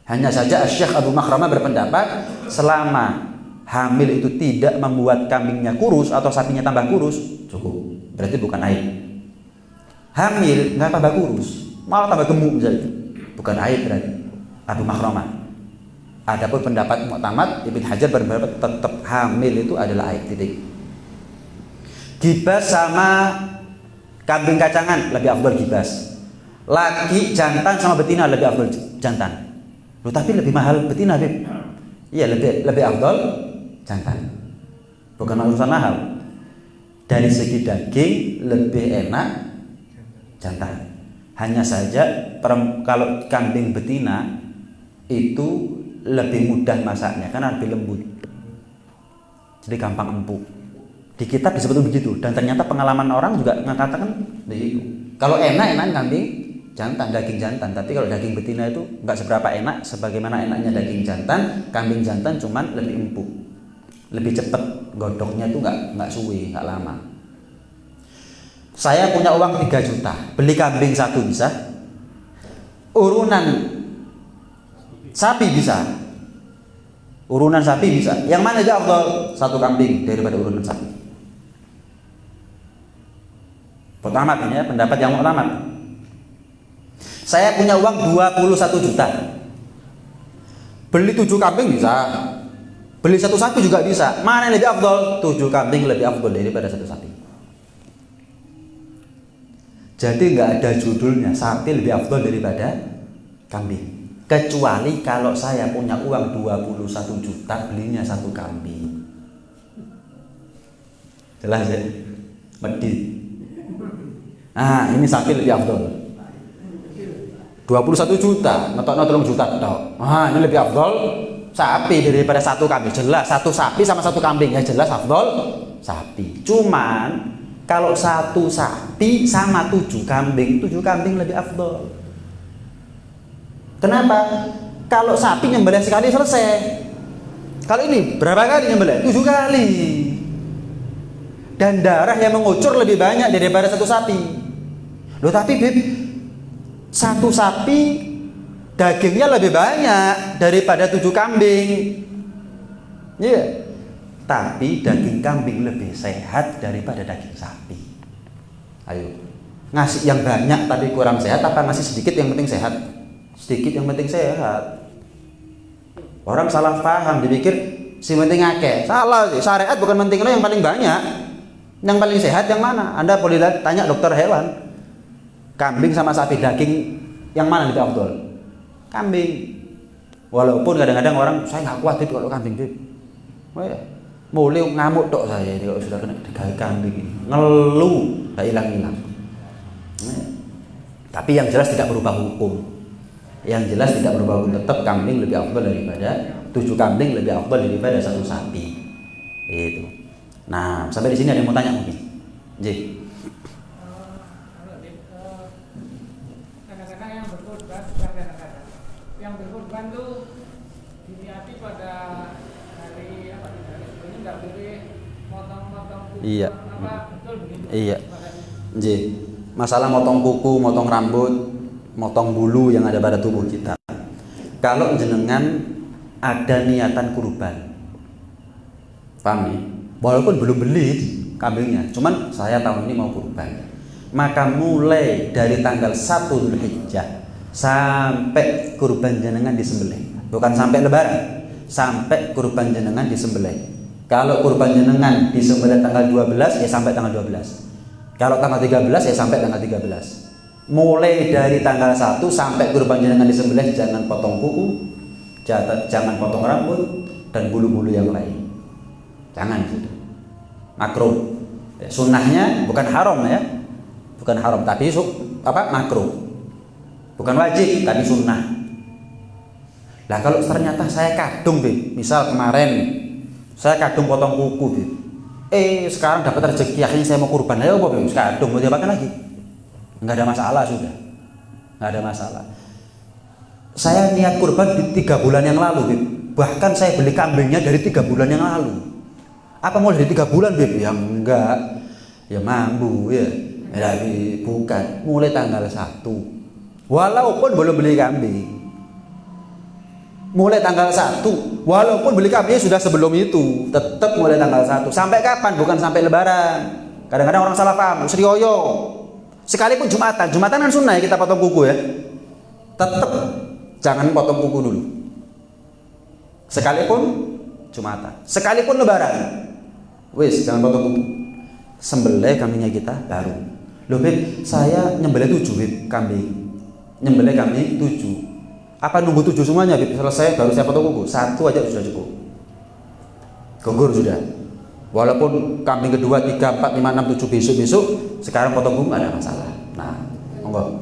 Hanya saja Syekh Abu Makhramah berpendapat selama hamil itu tidak membuat kambingnya kurus atau sapinya tambah kurus, cukup. Berarti bukan aib. Hamil nggak tambah kurus, malah tambah gemuk misalnya, bukan aib berarti. Abu Makhramah. Adapun pendapat Mu'tamad, Ibn Hajar berpendapat tetap hamil itu adalah aib, titik. Gibas sama kambing kacangan lebih afdal gibas. Laki jantan sama betina lebih afdal jantan. Loh, tapi lebih mahal betina, Beb. Iya, lebih afdal jantan. Bukan urusan mahal. Dari segi daging lebih enak jantan. Hanya saja kalau kambing betina itu lebih mudah masaknya karena lebih lembut. Jadi gampang empuk. Di kitab disebut begitu dan ternyata pengalaman orang juga mengatakan begitu. Kalau enak kambing jantan, daging jantan, tapi kalau daging betina itu nggak seberapa enak sebagaimana enaknya daging jantan. Kambing jantan cuman lebih empuk, lebih cepat godoknya itu nggak suwe, nggak lama. Saya punya uang 3 juta, beli kambing 1 bisa, urunan sapi bisa, urunan sapi bisa. Yang mana aja afdal? 1 kambing daripada urunan sapi. Pertama ini ya, pendapat yang utama. Saya punya uang 21 juta, beli 7 kambing bisa, beli 1 sapi juga bisa. Mana yang lebih afdal? 7 kambing lebih afdal daripada 1 sapi. Jadi nggak ada judulnya sapi lebih afdal daripada kambing. Kecuali kalau saya punya uang 21 juta belinya 1 kambing. Jelas ya? Medit. Nah, ini sapi lebih afdal. 21 juta, ngetokno 3 juta tok. Nah, ini lebih afdal sapi daripada 1 kambing. Jelas 1 sapi sama 1 kambing ya jelas afdal sapi. Cuman kalau 1 sapi sama 7 kambing lebih afdal. Kenapa? Kalau sapi nyembelih sekali selesai. Kalau ini berapa kali nyembelih? 7 kali. Dan darah yang mengucur lebih banyak daripada 1 sapi. Loh tapi Bib, 1 sapi dagingnya lebih banyak daripada 7 kambing. Iya. Yeah. Tapi daging kambing lebih sehat daripada daging sapi. Ayo, ngasih yang banyak tapi kurang sehat apa ngasih sedikit yang penting sehat? Sedikit yang penting sehat. Orang salah paham, dipikir si penting akeh. Salah sih, syariat bukan penting yang paling banyak. Yang paling sehat yang mana? Anda boleh tanya dokter hewan. Kambing sama sapi daging yang mana lebih afdal? Kambing. Walaupun kadang-kadang orang saya nggak kuat kalau kambing, Bib. Oh ya. Mulai ngamuk tok saya kalau sudah kena digawe kambing ini. Ngeluh, gak hilang-hilang. Nah, tapi yang jelas tidak berubah hukum. Yang jelas tidak berubah hukum, tetap kambing lebih afdal daripada 7 kambing lebih afdal daripada 1 sapi. Itu. Nah, sampai di sini ada yang mau tanya mungkin. J. Kadang-kadang yang berkorban tuh diniati pada hari apa? Ini nggak boleh motong-motong kuku. Iya. Apa betul begitu? Iya. J. Masalah motong kuku, motong rambut, motong bulu yang ada pada tubuh kita. Kalau jenengan ada niatan kurban, paham ya? Walaupun belum beli kambingnya, cuman saya tahun ini mau kurban, maka mulai dari tanggal 1 Dzulhijjah sampai kurban jenengan disembelih, bukan sampai lebaran, sampai kurban jenengan disembelih. Kalau kurban jenengan disembelih tanggal 12 ya sampai tanggal 12. Kalau tanggal 13 ya sampai tanggal 13. Mulai dari tanggal 1 sampai kurban jenengan disembelih jangan potong kuku, jangan potong rambut dan bulu-bulu yang lain. Jangan gitu. Makruh. Ya, sunnahnya bukan haram ya. Bukan haram tapi makruh. Bukan wajib, tapi sunnah. Lah kalau ternyata saya kadung, Bib. Misal kemarin saya kadung potong kuku, Bib. Sekarang dapat rezeki, akhirnya saya mau kurban. Ayo apa, Bib? Kadung mau diapakan lagi? Enggak ada masalah sudah. Enggak ada masalah. Saya niat kurban di 3 bulan yang lalu, Bib. Bahkan saya beli kambingnya dari 3 bulan yang lalu. Apa mau dari 3 bulan, Bib? Ya enggak. Ya mampu ya. Tapi bukan. Mulai tanggal 1. Walaupun belum beli kambing. Mulai tanggal 1. Walaupun beli kambingnya sudah sebelum itu, tetap mulai tanggal 1. Sampai kapan? Bukan sampai lebaran. Kadang-kadang orang salah paham, serioyo. Sekalipun Jumatan kan sunnah ya kita potong kuku ya. Tetap jangan potong kuku dulu. Sekalipun Jumatan, sekalipun lebaran. Wis, jangan potong kuku. Sembelih kambingnya kita baru. Loh, Bib, saya nyembelih 7, Bib, kambing. Nyembelih kambing 7. Apa nunggu 7 semuanya, Bib? Selesai baru saya potong kuku. 1 aja sudah cukup. Gugur sudah. Walaupun kambing kedua, 3, 4, 5, 6, 7 besok sekarang potong kuku nggak ada masalah. Nah, monggo.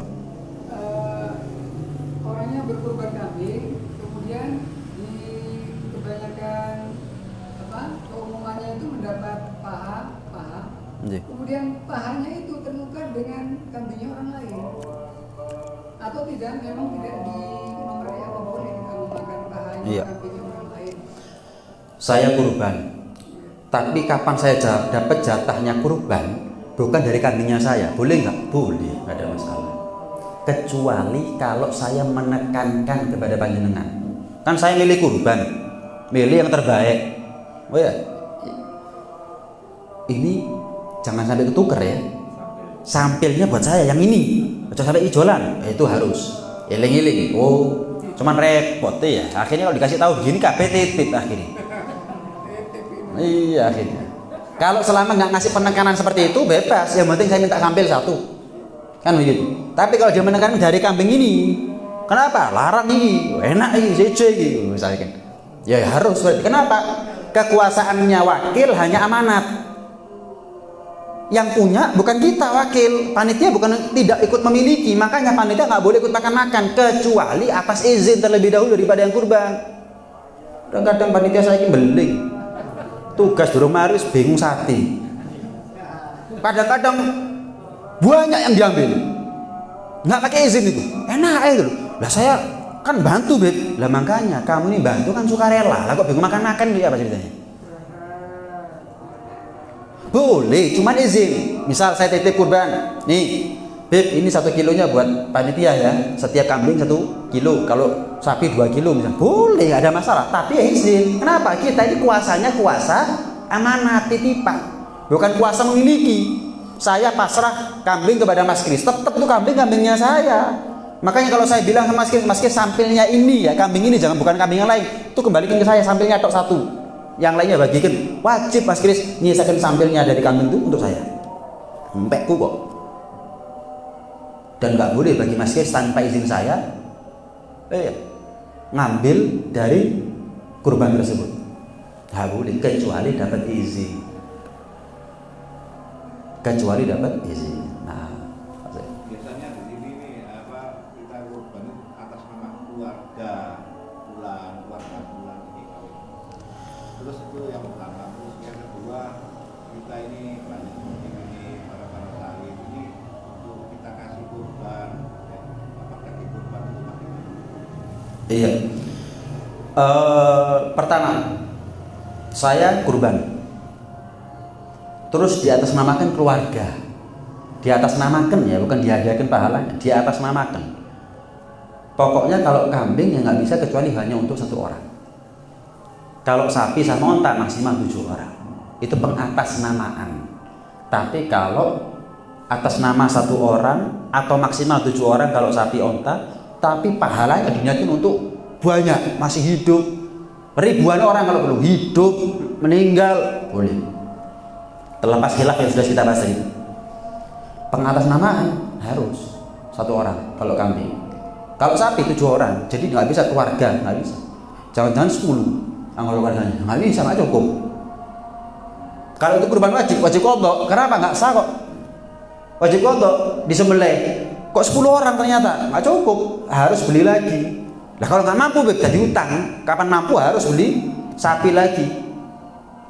Orangnya berkurban kambing, kemudian di kebanyakan keumumannya itu mendapat paha. Kemudian pahanya itu tertukar dengan kambingnya orang lain. Atau tidak, memang tidak dinomori apa boleh kita memakan pahanya kambingnya orang lain. Saya kurban. Tapi kapan saya dapat jatahnya kurban? Bukan dari kambingnya saya. Boleh nggak? Boleh, nggak ada masalah. Kecuali kalau saya menekankan kepada panjenengan. Kan saya milih kurban, milih yang terbaik. Oh ya, ini jangan sampai ketuker ya. Sampilnya buat saya yang ini, jangan sampai ijolan. Itu harus eling-eling. Oh, cuman repot ya. Akhirnya kalau dikasih tahu begini kabeh titip akhirnya. Iya akhirnya. Kalau selama nggak ngasih penekanan seperti itu bebas. Yang penting saya minta sampil 1. Kan begitu. Tapi kalau dia menekan dari kambing ini, kenapa? Larang ini, enak ini, CC gitu misalkan. Ya harus. Kenapa? Kekuasaannya wakil hanya amanat. Yang punya bukan kita wakil, panitia bukan tidak ikut memiliki, makanya panitia nggak boleh ikut makan-makan kecuali atas izin terlebih dahulu daripada yang kurban. Kadang-kadang panitia saya ini beling, tugas durung maris bingung sate. Kadang-kadang banyak yang diambil, nggak pakai izin itu, enak itu. Lah saya kan bantu, Beb. Lah makanya kamu ini bantu kan sukarela, lah kok bingung makan-makan dia apa ceritanya? Boleh, cuman izin. Misal saya titip kurban, nih, Beb, ini 1 kilonya buat panitia ya. Setiap kambing 1 kilo, kalau sapi 2 kilo misal. Boleh, nggak ada masalah. Tapi ya izin. Kenapa? Kita ini kuasanya kuasa amanat titipan, bukan kuasa memiliki. Saya pasrah kambing kepada Mas Kris, tetap tuh kambingnya saya. Makanya kalau saya bilang sama Mas Kris sampilnya ini ya, kambing ini jangan bukan kambing yang lain. Itu kembalikan ke saya sampilnya tok 1. Yang lainnya bagikan. Wajib Mas Kris nyisakan sampilnya dari kambing itu untuk saya. Empekku kok. Dan nggak boleh bagi Mas Kris tanpa izin saya ngambil dari kurban tersebut. Nggak boleh kecuali dapat izin. Nah, biasanya di sini nih kita kurban atas nama keluarga bulan ini. Terus itu yang pertama. Terus yang kedua, kita ini banyak ini para sahib ini untuk kita kasih kurban. Apakah di kurban itu bagaimana? Iya. Pertama, saya kurban. Terus di atas namakan keluarga. Di atas namakan ya, bukan dihadiahkan pahalanya. Di atas namakan. Pokoknya kalau kambing ya nggak bisa kecuali hanya untuk 1 orang. Kalau sapi sama onta maksimal 7 orang. Itu pengatasnamaan. Tapi kalau atas nama 1 orang atau maksimal 7 orang kalau sapi onta, tapi pahalanya diniatkan untuk banyak, masih hidup. Ribuan orang kalau perlu hidup, meninggal, boleh. Terlepas khilaf yang sudah kita bahas tadi. Pengatasnamaan harus 1 orang kalau kambing. Kalau sapi 7 orang, jadi nggak bisa keluarga, nggak bisa. Jangan-jangan 10 anggota keluarganya, nggak bisa, nggak cukup. Kalau itu kurban wajib qodok. Kenapa? Nggak sah kok. Wajib qodok, disembelih. Kok 10 orang ternyata nggak cukup, harus beli lagi. Nah kalau nggak mampu Beb, jadi utang. Kapan mampu harus beli sapi lagi.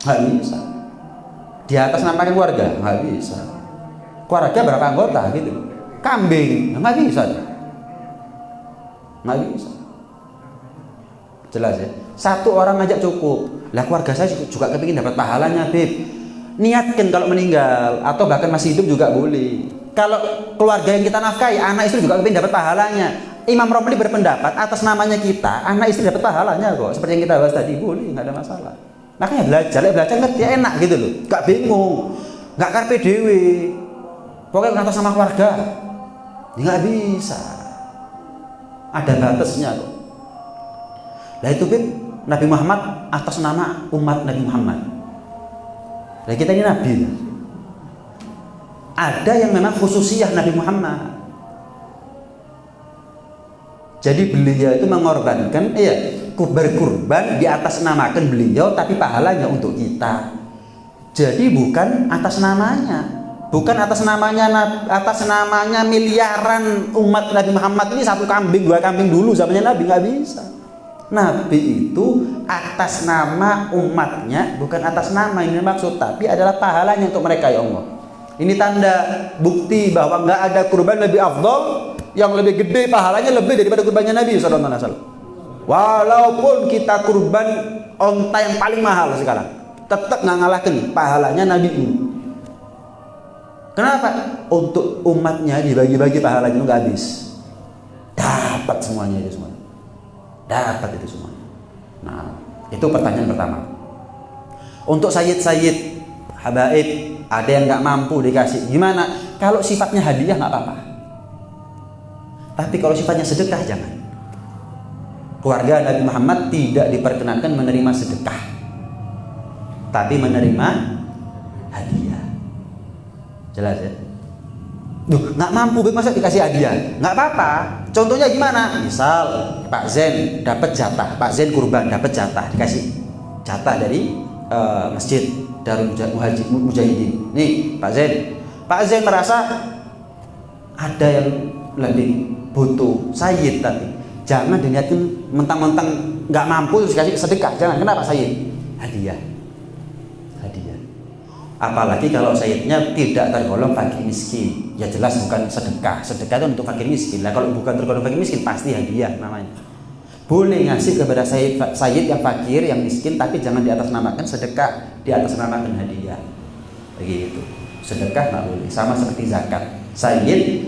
Nggak bisa. Di atas namakan keluarga nggak bisa. Keluarga berapa anggota gitu? Kambing nggak bisa. Nggak bisa. Jelas ya. Satu orang aja cukup. Lah keluarga saya juga kepingin dapat pahalanya Beb. Niatkan kalau meninggal atau bahkan masih hidup juga boleh. Kalau keluarga yang kita nafkahi, anak istri juga kepingin dapat pahalanya. Imam Romli berpendapat atas namanya kita, anak istri dapat pahalanya kok. Seperti yang kita bahas tadi, boleh, nggak ada masalah. Makanya belajar ngerti enak gitu loh. Gak bingung, gak karpe dewe. Pokoknya atas nama keluarga, ya nggak bisa. Ada batasnya kok. Lah itu Bib, Nabi Muhammad atas nama umat Nabi Muhammad. Nah kita ini Nabi. Ada yang memang khususiyah Nabi Muhammad. Jadi beliau itu mengorbankan, berkurban di atas namakan beliau, tapi pahalanya untuk kita. Jadi bukan atas namanya, bukan atas namanya miliaran umat Nabi Muhammad ini 1 kambing 2 kambing dulu zamannya Nabi, nggak bisa. Nabi itu atas nama umatnya, bukan atas nama ini maksud, tapi adalah pahalanya untuk mereka ya Allah. Ini tanda bukti bahwa nggak ada kurban lebih afdol, yang lebih gede pahalanya lebih daripada kurbannya Nabi SAW. Walaupun kita kurban onta yang paling mahal sekarang, tetap nggak ngalahkan pahalanya Nabi ini. Kenapa? Untuk umatnya dibagi-bagi pahalanya itu nggak habis. Dapat semuanya itu semua. Dapat itu semuanya. Nah, itu pertanyaan pertama. Untuk sayyid-sayyid, habaib, ada yang nggak mampu dikasih, gimana? Kalau sifatnya hadiah nggak apa-apa. Tapi kalau sifatnya sedekah jangan. Keluarga Nabi Muhammad tidak diperkenankan menerima sedekah, tapi menerima hadiah. Jelas ya? Duh, nggak mampu masa dikasih hadiah? Nggak apa-apa. Contohnya gimana? Misal Pak Zen dapat jatah, Pak Zen kurban dapat jatah, dikasih jatah dari masjid Darul Mujahidin. Nih Pak Zen merasa ada yang lebih butuh sayyid, tapi jangan diniatkan mentang-mentang nggak mampu terus kasih sedekah. Jangan. Kenapa sayyid? Hadiah. Apalagi kalau sayyidnya tidak tergolong fakir miskin, ya jelas bukan sedekah. Sedekah itu untuk fakir miskin. Lah kalau bukan tergolong fakir miskin pasti hadiah namanya. Boleh ngasih kepada sayyid yang fakir, yang miskin, tapi jangan diatasnamakan sedekah, diatasnamakan hadiah. Begitu. Sedekah nggak boleh. Sama seperti zakat. Sayyid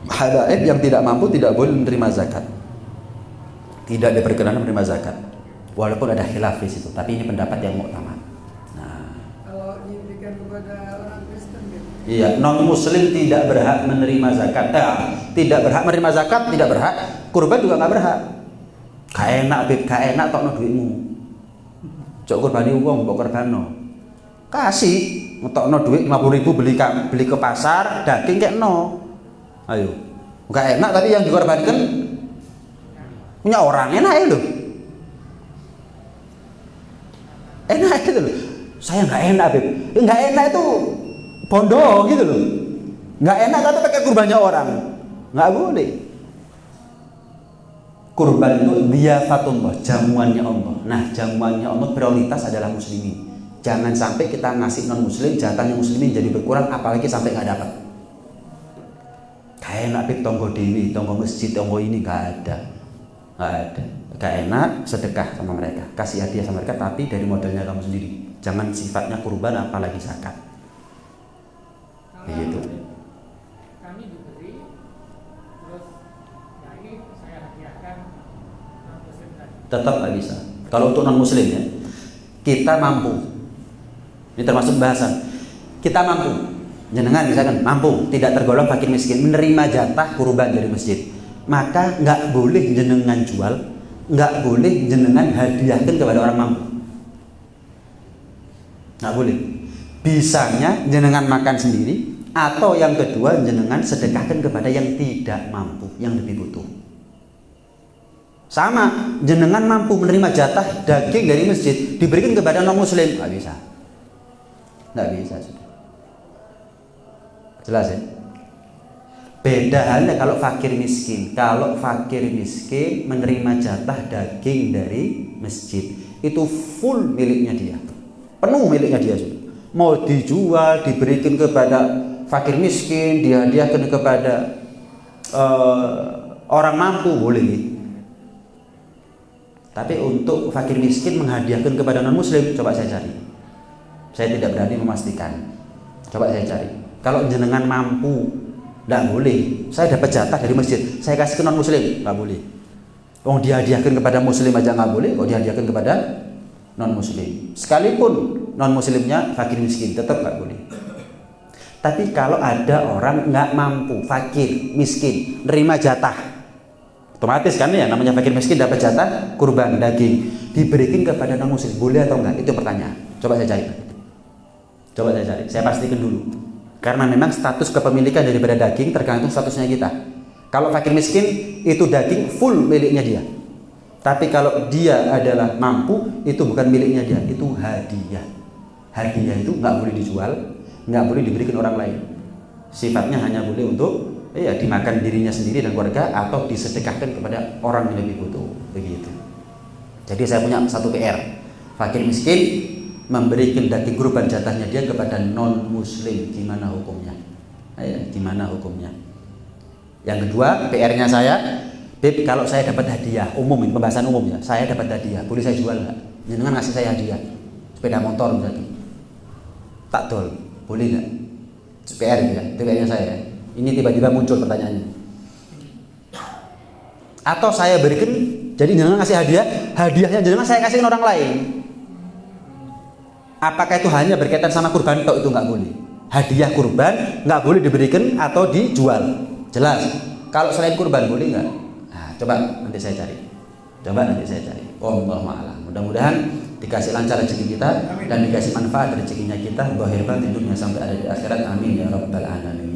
habaib yang tidak mampu tidak boleh menerima zakat. Tidak diperkenankan menerima zakat. Walaupun ada khilaf di situ, tapi ini pendapat yang muktamad. Nah, kalau diberikan kepada orang Kristen gitu. Iya, non muslim tidak berhak menerima zakat. Tidak berhak menerima zakat, tidak berhak. Kurban juga nggak berhak. Gak enak tokno duitmu. Cok kurbani wong mbok korbano. Kasih, ngetokno duit 50.000 beli ke pasar, daging kekno. Ayo. Gak enak tapi yang dikorbankan punya orang, enak ya loh. Enak gitu loh. Saya nggak enak Beb. Nggak enak itu bondo gitu loh. Nggak enak tapi pakai kurbannya orang. Nggak boleh. Kurban itu diyafatullah, jamuannya Allah. Nah, jamuannya Allah prioritas adalah muslimin. Jangan sampai kita ngasih non muslim, jatahnya muslimin jadi berkurang, apalagi sampai nggak dapat. Kayak enak Beb, tonggo dewi, tonggo masjid, tonggo ini nggak ada. Gak enak sedekah sama mereka, kasih hadiah sama mereka, tapi dari modalnya kamu sendiri. Jangan sifatnya kurban apalagi zakat. Begitu. Kami diberi, terus ya ini saya hadiahkan non muslim tadi. Tetap nggak bisa. Kalau untuk non muslim ya, kita mampu. Ini termasuk bahasan. Kita mampu. Jenengan misalkan mampu, tidak tergolong fakir miskin, menerima jatah kurban dari masjid. Maka nggak boleh jenengan jual, nggak boleh jenengan hadiahkan kepada orang mampu, nggak boleh. Bisanya jenengan makan sendiri, atau yang kedua jenengan sedekahkan kepada yang tidak mampu, yang lebih butuh. Sama, jenengan mampu menerima jatah daging dari masjid diberikan kepada non muslim, nggak bisa, nggak bisa. Jelas ya? Beda halnya kalau fakir miskin. Kalau fakir miskin menerima jatah daging dari masjid, itu full miliknya dia, penuh miliknya dia. Mau dijual, diberikan kepada fakir miskin, dihadiahkan kepada orang mampu boleh. Tapi untuk fakir miskin menghadiahkan kepada non muslim, coba saya cari. Saya tidak berani memastikan. Coba saya cari. Kalau jenengan mampu, tidak boleh. Saya dapat jatah dari masjid, saya kasih ke non muslim, nggak boleh. Oh, dihadiahkan kepada muslim aja nggak boleh, kok dihadiahkan kepada non muslim. Sekalipun non muslimnya fakir miskin, tetap nggak boleh. Tapi kalau ada orang nggak mampu, fakir miskin, nerima jatah, otomatis kan ya, namanya fakir miskin dapat jatah kurban daging, diberikan kepada non muslim, boleh atau enggak? Itu pertanyaan. Coba saya cari. Saya pastikan dulu. Karena memang status kepemilikan daripada daging tergantung statusnya kita. Kalau fakir miskin itu daging full miliknya dia. Tapi kalau dia adalah mampu, itu bukan miliknya dia, itu hadiah. Hadiah itu nggak boleh dijual, nggak boleh diberikan orang lain. Sifatnya hanya boleh untuk dimakan dirinya sendiri dan keluarga, atau disedekahkan kepada orang yang lebih butuh. Begitu. Jadi saya punya satu PR. Fakir miskin memberikan daging kurban jatahnya dia kepada non muslim, gimana hukumnya? Gimana hukumnya? Yang kedua, PR-nya saya, Beb, kalau saya dapat hadiah umum, ini pembahasan umum ya, saya dapat hadiah, boleh saya jual nggak? Jangan ngasih saya hadiah, sepeda motor misalnya, tak tol, boleh nggak? PR ya, itu PR-nya saya. Ini tiba-tiba muncul pertanyaannya. Atau saya berikan, jadi jangan ngasih hadiah, hadiahnya jangan saya kasih ke orang lain. Apakah itu hanya berkaitan sama kurban atau itu nggak boleh? Hadiah kurban nggak boleh diberikan atau dijual. Jelas. Kalau selain kurban boleh nggak? Nah, coba nanti saya cari. Wallahu a'lam. Mudah-mudahan dikasih lancar rezeki kita dan dikasih manfaat rezekinya kita, zahir batin dunia sampai ada di akhirat. Amin ya rabbal alamin.